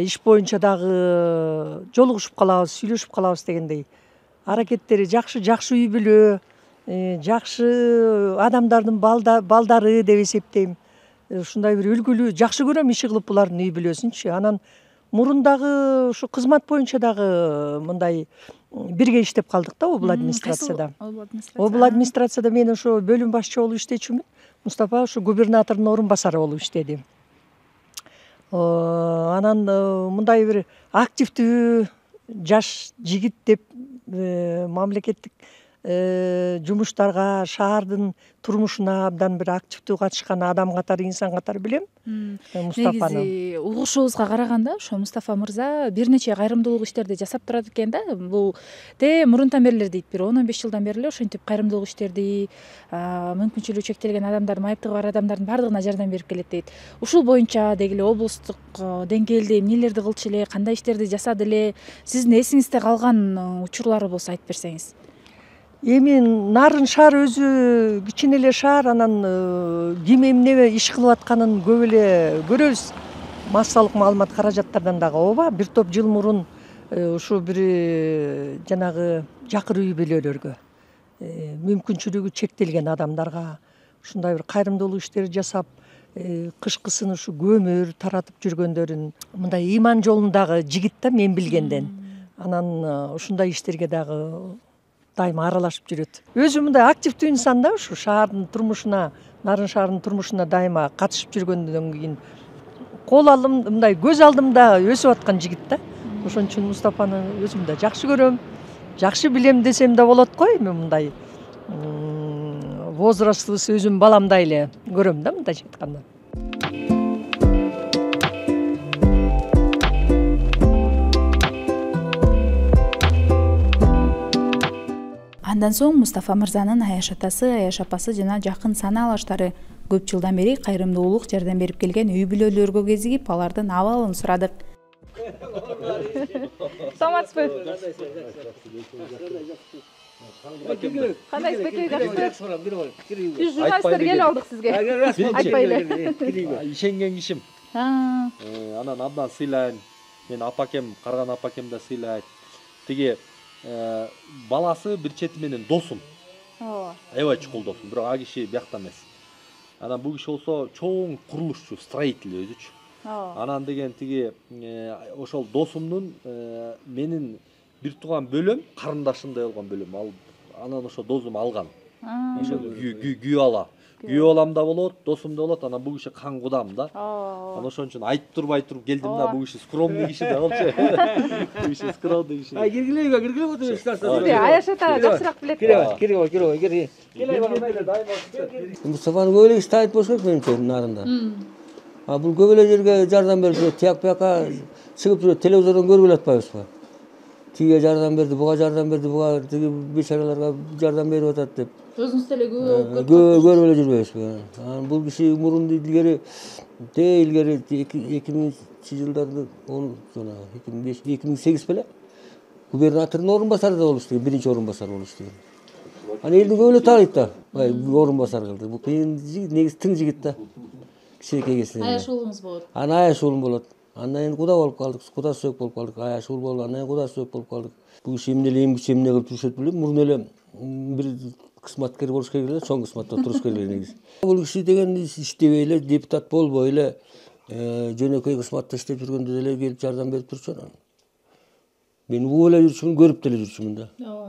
иш боюнча дагы жолугушуп калабыз, сүйлөшүп калабыз дегендей. Аракеттери жакшы үй бүлө, жакшы адамдардын балдары деп эсептейм. Ушундай бир үлгүлүү, жакшы көрөм иши кылып булардын үй бүлөсүнчү. Анан мурун дагы ушу кызмат боюнча дагы мындай бирге иштеп калдык да обул администрацияда. Обул администрацияда мен ошо бөлүм башчы болуп иштечүмүн. Мустафа ушу губернатордун орун басары болуп иштеди. Анан мындай бир активдүү жаш жигит деп мамлекеттик жумуштарга, шаардын турмушуна абдан бир активдүү катышкан адам катары, инсан катары билем Мустафаны. Негизи угушубузга караганда ошо Мустафа мырза бир нече кайрымдуулук иштерди жасап турат экен да. Бул мурунтан бери эле дейт, бир 10-15 жылдан бери эле ошентип кайрымдуулук иштерди, мүмкүнчүлүгү чектелген адамдар, майыптыгы бар адамдардын баардыгына жардам берип келет дейт. Ушул боюнча деги эле облустук деңгээлде эмнелерди кылчу эле, кандай иштерди жасады эле, сиздин эсиңизде калган учурлары болсо айтып берсеңиз. Эми Нарын шаар өзү кичине эле шаар, анан ким эмне иш кылып атканын көп эле көрөбүз. Массалык маалымат каражаттардан дагы ооба. Бир топ жыл мурун ушу бир жанагы жакыр үй бүлөлөргө, мүмкүнчүлүгү чектелген адамдарга ушундай бир кайрымдуулук иштер жасап, кышкысын ушу көмүр таратып жүргөндөрүн, мындай иман жолундагы жигит да мен билгенден. Анан ушундай иштерге дагы дайыма аралашып жүрөт. Өзү мындай активдүү инсан да, ушу шаардын турмушуна, Нарын шаарынын турмушуна дайыма катышып жүргөндөн кийин кол алдым, мындай көз алдымда өсүп аткан жигит да. Ошон үчүн Мустафаны өзүм да жакшы көрөм, жакшы билем десем да болот го. Эми мындай возрастыбыз өзүм баламдай эле көрөм да, мындайча айтканда. Андан соң Мустафа мырзанын Аяш атасы, Аяш апасы жана жакын санаалаштары көп жылдан бери кайрымдуулук жардам берип келген үй бүлөлөргө кезигип, алардын абалын сурадык. Саламатсызбы? Кандайсыз беке, жакшысызбы? Биз журналисттер келип алдык сизге. Айтпайлы. Ишенген кишим. Анан абдан сыйлайм. Мен апакем, Карган апакем да сыйлайт. Тиги баласы бир чети менен досум. Аябай чукул досум, бирок а киши биякта эмес. Анан бул киши болсо чоң курулушчу, строитель өзүчү. Анан деген тиги ошол досумдун менин бир тууган бөлөм, карындашымдай болгон бөлөм. Анан ошо досум алган. Ошо күйөө ала. Күйөө балам да болот, досум да болот. Анан бул киши кан кудам да. Анан ошон үчүн айтып турбай туруп келдим да, бул киши скромный киши да болчу. Бул киши скромный киши. Киргиле Сизди Аяш ата жакшыраак билет. Мустафаны көп эле ишти айтып болуш керек менимче Нарында. Бул көп эле жерге жардам берип жүрөт. Тияк бияка чыгып жүрөт. Телевизордон көрүп эле атпайбызбы? Тиге жардам берди, буга жардам берди, буга тиги бечараларга жардам берип атат деп. Өзүңүз деле Көрүп эле жүрбөйбүзбү? Бул киши мурун илгери 2000-жылдардын 2008 беле губернатордун орун басары да болушту, биринчи орун басары болушту. Элдин көп эле таалайт да, орун басар кылды. Бул кыйын жигит, негизи тың жигит да. Кичинекей кесине. Аяш уулуңуз болот. Аяш уулум болот. Андан кийин куда болуп калдык, куда сөөк болуп калдык, аяш уулу болуп, андан кийин куда сөөк болуп калдык. Бул киши эмне эле эмгиче эмне кылып жүрүшөт билем, мурун эле бир кызматкер болуш керек эле, чоң кызматта туруш керек эле негизи. Бул киши деген иштебей эле, депутат болбой эле, жөнөкөй кызматта иштеп жүргөндө деле келип жардам берип турчу. Мен угуп эле жүрчүмүн, көрүп деле жүрчүмүн да.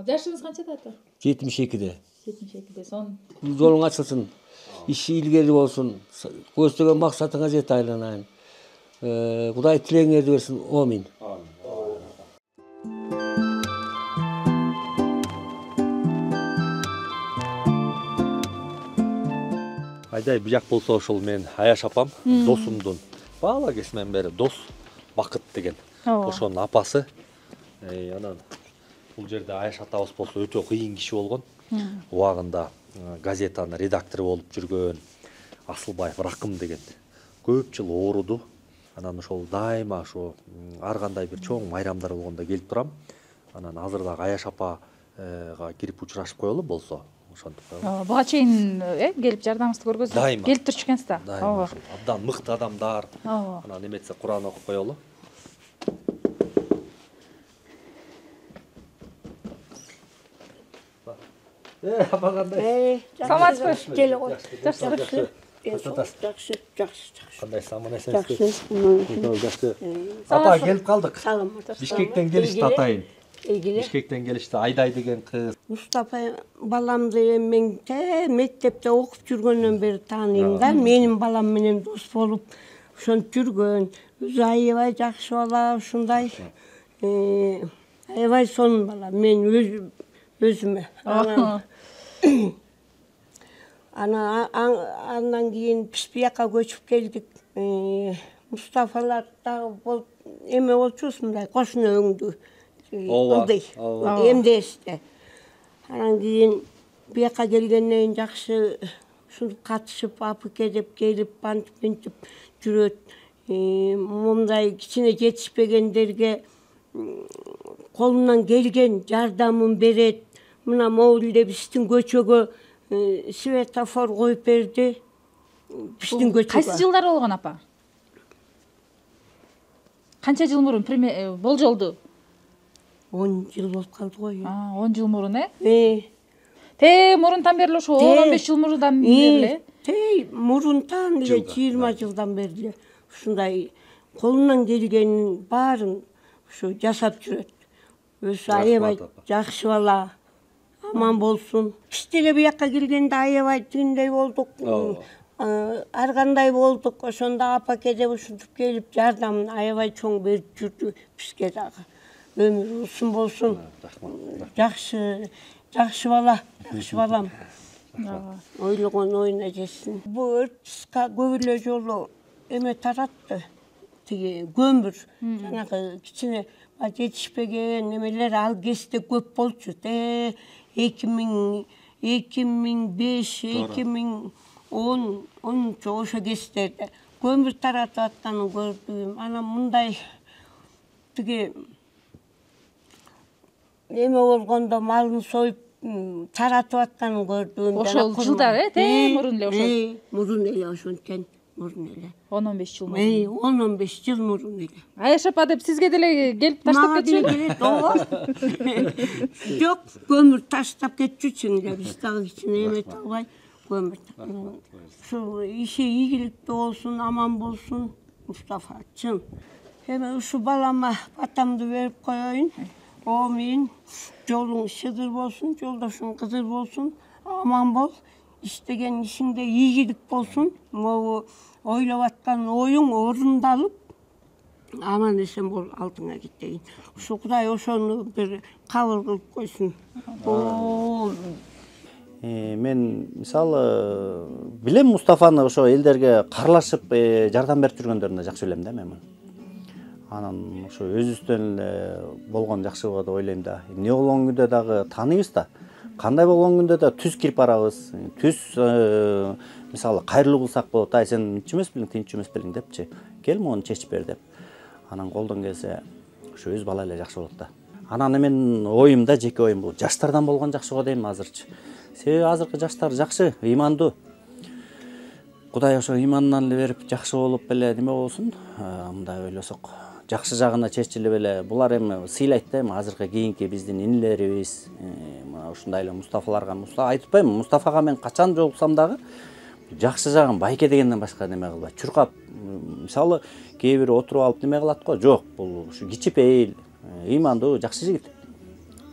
Жашыңыз канчада ата? 72-де. 72-де. Сон Жолуң ачылсын, иши илгери болсун, көздөгөн максатыңа жете айланайын. Кудай тилегиңерди берсин. Амин. Айдай бияк болсо ошол мен Аяш апам, досумдун бала кезинен бери дос Бакыт деген. Ошонун апасы. Анан бул жерде Аяш атабыз болсо өтө кыйын киши болгон. Убагында газетанын редактору болуп жүргөн Асылбаев Ракым деген көп жыл ооруду. Анан ошол дайыма ошо ар кандай бир чоң майрамдар болгондо келип турам. Анан азыр дагы Аяш апага кирип учурашып коелу болсо. Буга чейин келип жардамыңызды көргөзүп келип турчу экенсиз да. Ооба. Абдан мыкты адамдар. Анан эметсе Куран окуп коелу. Апа кандай? Саламатсызбы? Келе кой. Жакшы. Кандайсыз, аман эсенсизби? Жакшы. Апа келип калдык. Бишкектен келишти атайын. Бишкектен келишти. Айдай деген кыз. Мустафа баламды мен мектепте окуп жүргөндөн бери тааныйм да. Менин балам менен дос болуп ошентип жүргөн. Өзү аябай жакшы бала, ушундай. Аябай сонун бала. Мен өзүмө. Андан кийин биз бияка көчүп келдик. Мустафалар дагы эме болчубуз мындай кошуна өңдүү. Ылдый. Эмдеште. Анан кийин бияка келгенден кийин жакшы ушинтип катышып, апыке деп келип, бантип жүрөт. Мындай кичине жетишпегендерге колунан келген жардамын берет. Мына могул эле биздин көчөгө светофор коюп берди. Биздин көчөгө. Кайсы жылдары болгон апа? Канча жыл мурун болжолду? 10 жыл болуп калды го. 10 жыл мурун, мурунтан бери ошо 15 жыл мурундан бери мурунтан эле 20 жылдан бери ушундай колунан келгенин баарын ушу жасап жүрөт. Өзү аябай жакшы бала. Аман болсун. Биз деле буякка келгенде аябай тигиндей болдук. Ар кандай болдук. Ошондо апаке деп ушинтип келип жардамын аябай чоң берип жүрдү бизге дагы. Өмүрү узун болсун. Жакшы бала, жакшы балам. Ойлогон оюна жетсин. Бул өртүска көп эле жолу эме таратты. Тиги көмүр, жанагы кичине жетишпеген эмелер ал кезде көп болчу. 2005, 2010 ошо кездерде көмүр таратып атканын көрдүм. Анан мындай тиги эме болгондо малын союп таратып атканын көрдүм. Ошол жылдары, мурун эле ошол. Мурун эле ошонтен, мурун эле. 10-15 жыл мурун. 10-15 жыл мурун эле. Аяш апа деп сизге деле келип таштап кетчү? Мага деле жок, көмүр таштап кетчүчү эле. Биз дагы кичине эмете албай көмүр. Ушу иши ийгиликтүү болсун, аман болсун Мустафа, чын. Эми ушу балама батамды берип коеюн. Амин. Жолуң шыдыр болсун, жолдошуң кызыр болсун, аман бол. Иштеген ишиңде ийгилик болсун. Могу ойлоп аткан оюң орундалып, аман эсен бол алдыңа кетейин. Ушу Кудай ошону бир кабыл кылып койсун. Мен мисалы билем Мустафаны ошо элдерге карлашып жардам берип жүргөндөрүн да жакшы билем да мен. Анан ошо өзүбүздөн болгон жакшы болот деп ойлойм да. Эмне болгон күндө дагы тааныйбыз да. Кандай болгон күндө да түз кирип барабыз. Түз мисалы кайрылуу кылсак болот. Ай сен мынча эмес белең, тинч эмес белең депчи. Кел муну чечип бер деп. Анан колдон келсе ошо өз бала эле жакшы болот да. Анан мен оюмда жеке оюм бул жаштардан болгон жакшы го дейм азырчы. Себеби азыркы жаштар жакшы, ыймандуу. Кудай ошо ыйманынан эле берип жакшы болуп эле неме болсун. Мындай ойлосок, жакшы жагына чечилип эле булар эми сыйлайт да, эми азыркы кийинки биздин инилерибиз, мына ушундай эле Мустафаларга, айтпайм, Мустафага мен качан жолуксам дагы жакшы жагын байке дегенден башка неме кылбайт. Чуркап, мисалы кээ бири отуруп алып неме кылат го, жок, бул ушу кичипейил, ыймандуу, жакшы жигит.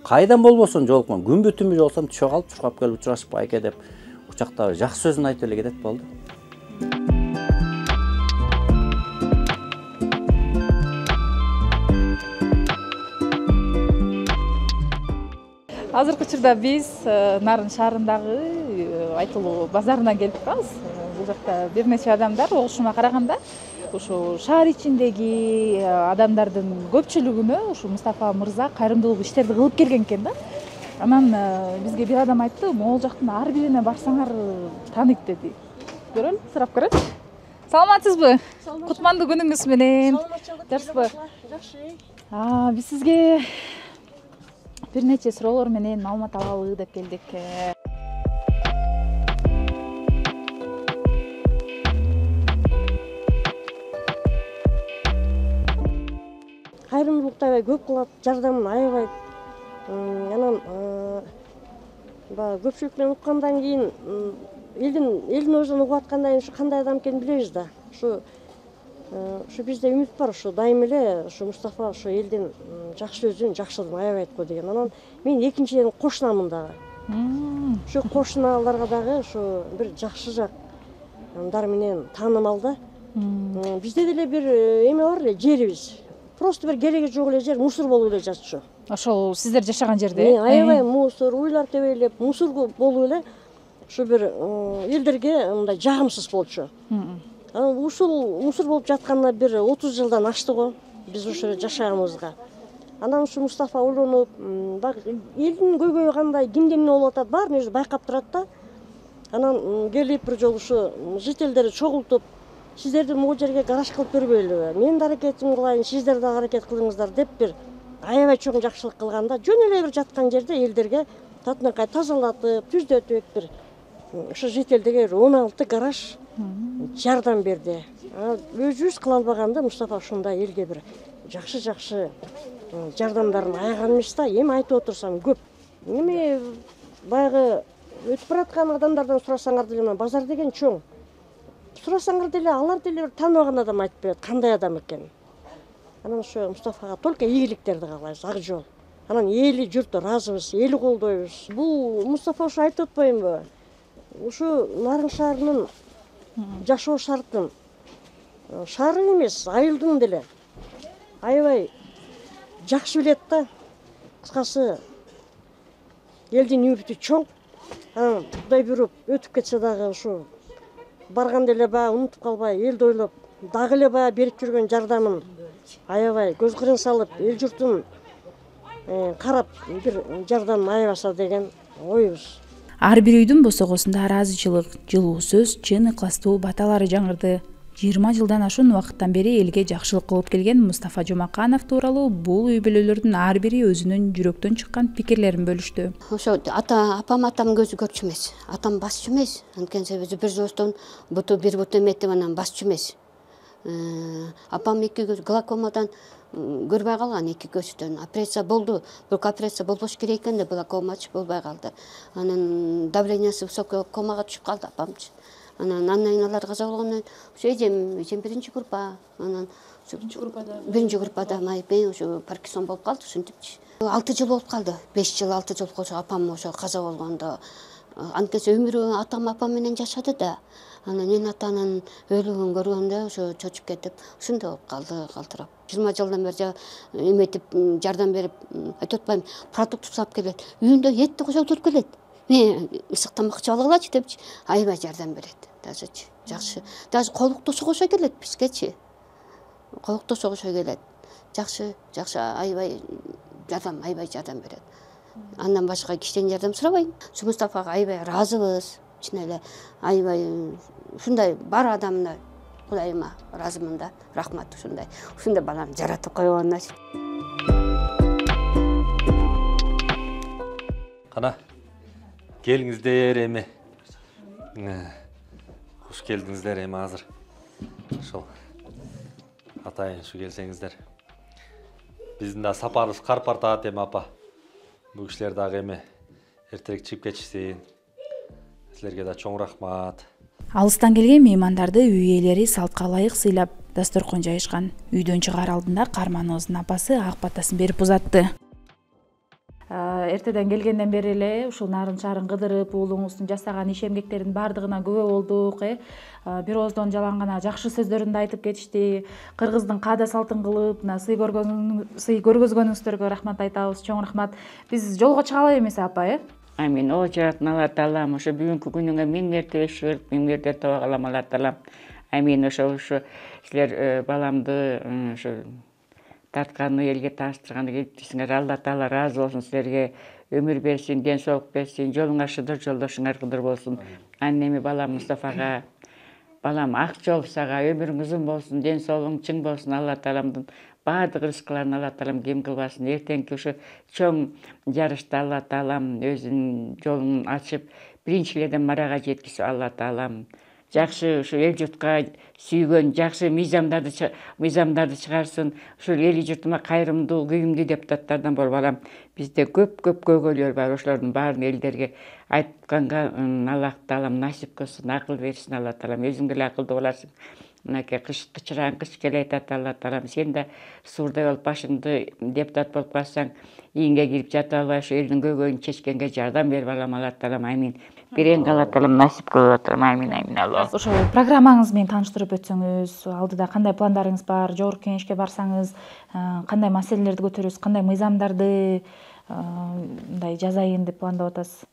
Кайдан болбосун жолукмам, күн бүтүнбү жолуксам түшө калып чуркап келип учурашып байке деп учакта жакшы сөзүн айтып эле кетет болду. Азыркы учурда биз Нарын шаарындагы айтылуу базарына келип турабыз. Бул жакта бир нече адамдар огушума караганда ушу шаар ичиндеги адамдардын көпчүлүгүнө ушу Мустафа мырза кайрымдуулук иштерди кылып келген экен да. Анан бизге бир адам айтты, могул жактын ар бирине барсаңар тааныйт деди. Көрөлү, сурап көрөлү. Саламатсызбы? Кутмандуу күнүңүз менен. Жакшысызбы? Жакшы. Биз сизге бир нече суроолор менен маалымат алалы деп келдик. Кайрымдуулукту аябай көп кылат, жардамын аябай. Анан баягы көпчүлүк менен уккандан кийин элдин өзүнөн угуп аткандан кийин ушу кандай адам экенин билебиз да. Ушу бизде үмүт бар, ушу дайым эле ушу Мустафа ушу элдин жакшы сөзүн, жакшылыгын аябай айт го деген. Анан мен экинчиден кошунамын дагы. Ушу кошуналарга дагы ушу бир жакшы жактар менен таанымал да. Бизде деле бир эме бар эле, жерибиз. Просто бир кереги жок эле жер, мусор болуп эле жатчу. Ошол сиздер жашаган жерде? Аябай мусор, уйлар тебелеп, мусор болуп эле ушу бир элдерге мындай жагымсыз болчу. Ушул мусор болуп жатканына бир 30 жылдан ашты го биз ошо жерде жашаганыбызга. Анан ушу Мустафа ойлонуп, элдин көйгөйү кандай, кимде эмне болуп атат, баарын өзү байкап турат да. Анан келип бир жолу ушу жителдерди чогултуп, сиздерди могул жерге гараж кылып бербейлиби? Мен да аракетим кылайын, сиздер да аракет кылыңыздар деп бир аябай чоң жакшылык кылганда, жөн эле бир жаткан жерде элдерге татынакай тазалатып, түздөтүп бир ошо жителдерге 16 гараж жардам берди. Өзүбүз кыла албаганды Мустафа ушундай элге бир жакшы жардамдарын аяган эмес да. Эми айтып отурсам көп. Эми баягы өтүп бараткан адамдардан сурасаңар деле, базар деген чоң. Сурасаңар деле, алар деле бир тааныбаган адам айтып берет, кандай адам экенин. Анан ошо Мустафага только ийгиликтерди каалайбыз, ак жол. Анан эли журту ыраазыбыз, эли колдойбуз. Бул Мустафа ушу айтып атпаймынбы? Ушу Нарын шаарынын жашоо шартын шаары эмес, айылдын деле аябай жакшы билет да. Кыскасы элдин үмүтү чоң. Анан Кудай буйруп өтүп кетсе дагы ушу барганда эле баягы унутуп калбай, элди ойлоп, дагы эле баягы берип жүргөн жардамын аябай көз кырын салып, эл журтун карап бир жардам аябаса деген оюбуз. Ар бир үйдүн босогосунда ыраазычылык, жылуу сөз, чын ыкластуу баталары жаңырды. 20 жылдан ашуун убакыттан бери элге жакшылык кылып келген Мустафа Жумаканов тууралуу бул үй бүлөлөрдүн ар бири өзүнүн жүрөктөн чыккан пикирлерин бөлүштү. Ошо апам көзү көрчү эмес, атам басчу эмес. Анткени себеби бир жостон буту бир бут эметип анан басчу эмес. Апам эки көз глакомадан көрбөй калган, эки көздөн операция болду. Бирок операция болбош керек экен да, глакомачы болбой калды. Анан давлениясы высокий комага түшүп калды апамчы. Анан аналар каза болгондон ошо эжем биринчи группа, анан биринчи группада майпей ошо Паркинсон болуп калды, ушинтипчи. 6 жыл болуп калды, 5 жыл 6 жыл болсо апам ошо каза болгондо. Анткени өмүрү атам апам менен жашады да. Анан эн атанын өлүгүн көргөндө ошо чочуп кетип, ушундай болуп калды, калтырап. 20 жылдан бери эметип жардам берип, айтып атпайм, продукт сап келет. Үйүндө этти кошолтуруп келет. ысык тамак ичип алгылачы депчи аябай жардам берет. Дажычы жакшы. Даже колуктосо кошо келет бизгечи. Колуктосо кошо келет. Жакшы, аябай жардам берет. Андан башка кишиден жардам сурабайм. Ушу Мустафага аябай ыраазыбыз. Чын эле аябай ушундай бар адамына Кудайыма ыраазымын да. Рахмат ушундай баланы жаратып койгонуна. Кана келиңиздер эми. Куш келдиңиздер эми азыр. Ошол атайын ушу келсеңиздер. Биздин да сапарыбыз карпар таат эми апа. Бул кишилер дагы эми эртерээк чыгып кетишсин. Силерге да чоң рахмат. Алыстан келген меймандарды үй ээлери салтка ылайык сыйлап дасторкон жайышкан. Үйдөн чыгаар алдында Кармановдун апасы ак батасын берип узатты. Эртеден келгенден бери эле ушул нарын шаарын кыдырып, уулуңуздун жасаган иш эмгектеринин баардыгына күбө болдук. Бир ооздон жалаң гана жакшы сөздөрүн да айтып кетишти. Кыргыздын каада салтын кылып, сый көргөзгөнүңүздөргө рахмат айтабыз. Чоң рахмат. Биз жолго чыгалы эмесе апа, Амин. О жаратқан Алла Таалам ошо бүгүнкү күнүңө миң мертебе шүгүр, миң мертебе тоба кылам Алла Таалам. Амин. Ошо силер баламды ошо тартканы элге тааныштырганды кетипсиңер. Алла Таала ыраазы болсун силерге. Өмүр берсин, ден соолук берсин, жолуңар шыдыр, жолдошуңар кыдыр болсун. Анан эми балам Мустафага, балам ак жол сага, өмүрүң узун болсун, ден соолугуң чың болсун. Алла Тааламдын баардык рызкыларын Алла Таалам кем кылбасын. Эртеңки ошо чоң жарышта Алла Таалам өзүнүн жолун ачып, биринчилерден марага жеткизип Алла Таалам жакшы ушу эл журтка сүйгөн жакшы мыйзамдарды чыгарсын. Ушул эл журтума кайрымдуу, күйүмдүү депутаттардан болуп балам. Бизде көп көйгөйлөр бар. Ошолордун баарын элдерге айтканга Алла Таалам насип кылсын, акыл берсин Алла Таалам. Өзүң деле акылдуу боласың. Мынакей кычыран кыч келе айтат Алла Таалам. Сен да суурдай болуп башыңды депутат болуп калсаң, ийинге кирип жата албай ушу элдин көйгөйүн чечкенге жардам бер балам Алла Таалам. Амин. Берең Алла Таалам насип кылып атырам. Амин, амин Алла. Ошо программаңыз менен тааныштырып өтсөңүз, алдыда кандай пландарыңыз бар, жогорку кеңешке барсаңыз, кандай маселелерди көтөрөсүз, кандай мыйзамдарды мындай жазайын деп пландап атасыз?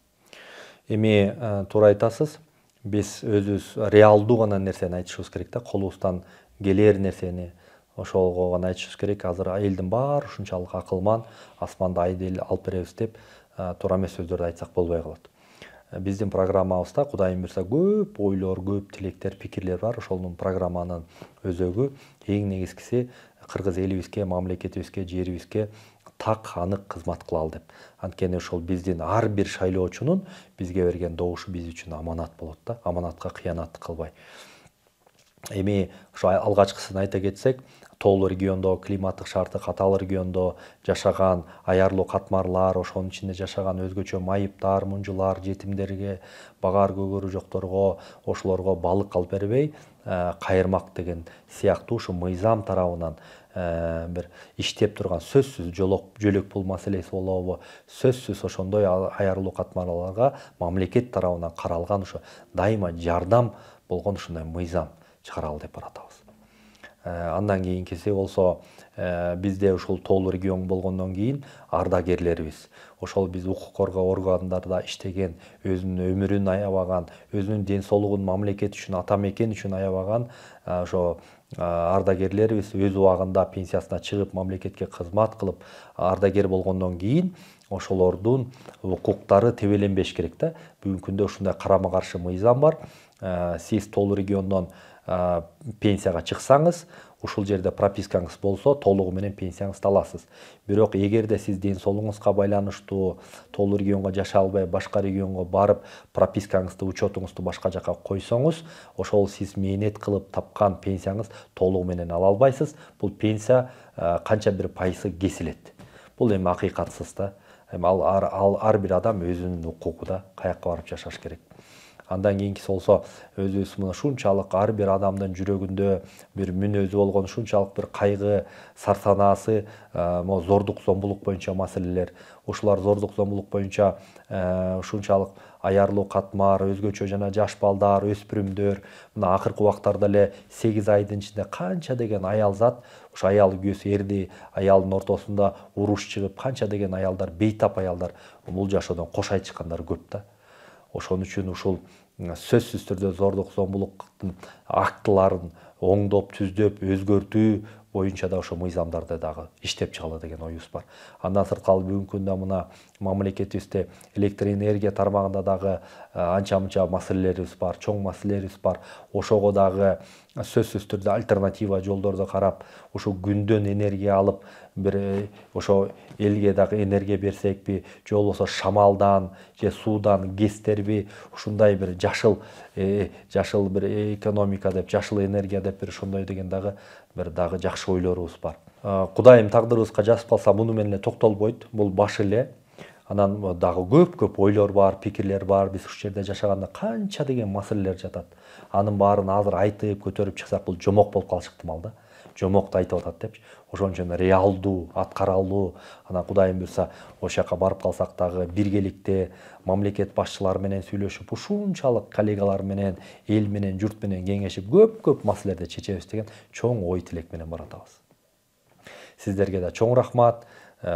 Эми туура айтасыз. Биз өзүбүз реалдуу гана нерсени айтышыбыз керек да, колубуздан келер нерсени ошого гана айтышыбыз керек. Азыр элдин баары ушунчалык акылман, асманды айды алып беребиз деп туура эмес сөздөрдү айтсак болбой калат. Биздин программабызда Кудайым буйрса көп ойлор, көп тилектер, пикирлер бар. Ошонун программанын өзөгү эң негизгиси кыргыз элибизге, мамлекетибизге, жерибизге так анык кызмат кылалы деп. Анткени ошол биздин ар бир шайлоочунун бизге берген добушу биз үчүн аманат болот да, аманатка кыянат кылбай. Эми ошо алгачкысын айта кетсек, тоолуу региондо, климаттык шарты катаал региондо жашаган аярлуу катмарлар, ошонун ичинде жашаган өзгөчө майыптар, мунжулар, жетимдерге, багар көгөрү жокторго, ошолорго балык алып бербей, кайырмак деген сыяктуу ушу мыйзам тарабынан бир иштеп турган сөзсүз жөлөк пул маселеси болобу, сөзсүз ошондой аярлуу катмарларга мамлекет тарабынан каралган ушу дайыма жардам болгон ушундай мыйзам чыгаралы деп баратабыз. Андан кийинкиси болсо бизде ушул тоолуу регион болгондон кийин ардагерлерибиз. Ошол биз укук коргоо органдарында иштеген, өзүнүн өмүрүн аябаган, өзүнүн ден соолугун мамлекет үчүн, ата мекен үчүн аябаган ошо ардагерлерибиз өз убагында пенсиясына чыгып, мамлекетке кызмат кылып, ардагер болгондон кийин ошолордун укуктары тебеленбеш керек да. Бүгүнкү күндө ушундай карама-каршы мыйзам бар. Сиз тоолуу региондон пенсияга чыксаңыз, ушул жерде пропискаңыз болсо, толугу менен пенсияңызды аласыз. Бирок эгерде сиз ден соолугуңузга байланыштуу тоолуу регионго жашай албай, башка регионго барып, пропискаңызды, учетуңузду башка жака койсоңуз, ошол сиз мээнет кылып тапкан пенсияңыз толугу менен ала албайсыз. Бул пенсия канча бир пайызы кесилет. Бул эми акыйкатсыз да. Ар бир адам өзүнүн укугу да, каякка барып жашаш керек. Андан кийинкиси болсо, өзүбүз мына ушунчалык ар бир адамдын жүрөгүндө бир мүнөзү болгон ушунчалык бир кайгы, сарсанасы, зордук, зомбулук боюнча маселелер. Ушулар зордук, зомбулук боюнча ушунчалык аярлуу катмар, өзгөчө жана жаш балдар, өспүрүмдөр, мына акыркы убактарда эле 8 айдын ичинде канча деген аял зат, ушу аял күйөөсү эрди, аялдын ортосунда уруш чыгып, канча деген аялдар, бейтап аялдар бул жашоодон кош айтышкандар көп да. ошон үчүн ушул сөзсүз түрдө зордук зомбулуктун актыларын оңдоп түздөп өзгөртүү боюнча да ошо мыйзамдарды дагы иштеп чыгалы деген оюбуз бар. Андан сырткары бүгүнкү күндө мына мамлекетибизде электр энергия тармагында дагы анча мынча маселелерибиз бар, чоң маселелерибиз бар. Ошого дагы сөзсүз түрдө альтернатива жолдорду карап, ошо күндөн энергия алып, бир ошо элге дагы энергия берсекпи, же болбосо шамалдан же суудан гэстерби, ушундай бир жашыл бир экономика деп, жашыл энергия деп бир ошондой деген дагы жакшы ойлорубуз бар. Кудайым тагдырыбызга жазып калса муну менен эле токтолбойт. Бул баш эле. Анан дагы көп ойлор бар, пикирлер бар. Биз ушул жерде жашаганда канча деген маселелер жатат. Анын баарын азыр айтып көтөрүп чыксак, бул жомок болуп калышы ыктымал да. Жомокто айтып атат депчи. Ошон үчүн реалдуу, аткаралуу, анан Кудайым буйрса, ошол жака барып калсак дагы биргеликте мамлекет башчылары менен сүйлөшүп, ушунчалык коллегалар менен, эл менен, журт менен кеңешип, көп маселелерди чечебиз деген чоң ой тилек менен баратабыз. Сиздерге да чоң рахмат.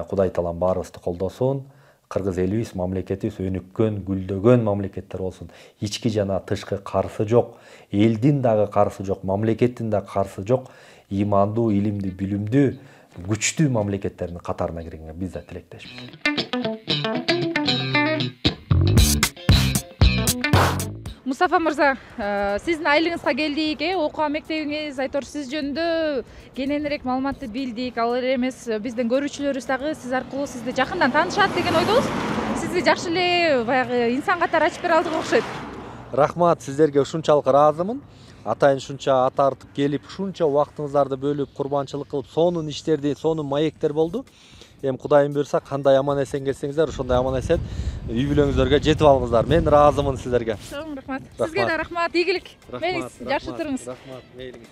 Кудай таалам баарыбызды колдосун. Кыргыз элибиз, мамлекетибиз өнүккөн, гүлдөгөн мамлекеттер болсун. Ички жана тышкы карсы жок, элдин дагы карсы жок, мамлекеттин да карсы жок. Имандуу, илимдүү, билимдүү, күчтүү мамлекеттердин катарына киргенге биз да тилектешпиз. Мустафа мырза, сиздин айылыңызга келдик, окуу мектебиңиз, айтор сиз жөнүндө кененирээк маалыматты билдик. Ал эле эмес, биздин көрүүчүлөрүбүз дагы сиз аркылуу сизди жакындан таанышат деген ойдобуз. Сизди жакшы эле баягы инсан катары ачып бере алдык окшойт. Рахмат, сиздерге ушунчалык ыраазымын. Атайын ушунча ат артып келип, ушунча убактыңыздарды бөлүп, курбанчылык кылып, сонун иштерди, сонун маектер болду. Эми Кудайым буйрса, кандай аман эсен келсеңиздер, ошондой аман эсен үй бүлөңүздөргө жетип алыңыздар. Мен ыраазымын сиздерге. Чоң рахмат. Сизге да рахмат, ийгилик. Мейли, жакшы туруңуз. Рахмат, мейлиңиз.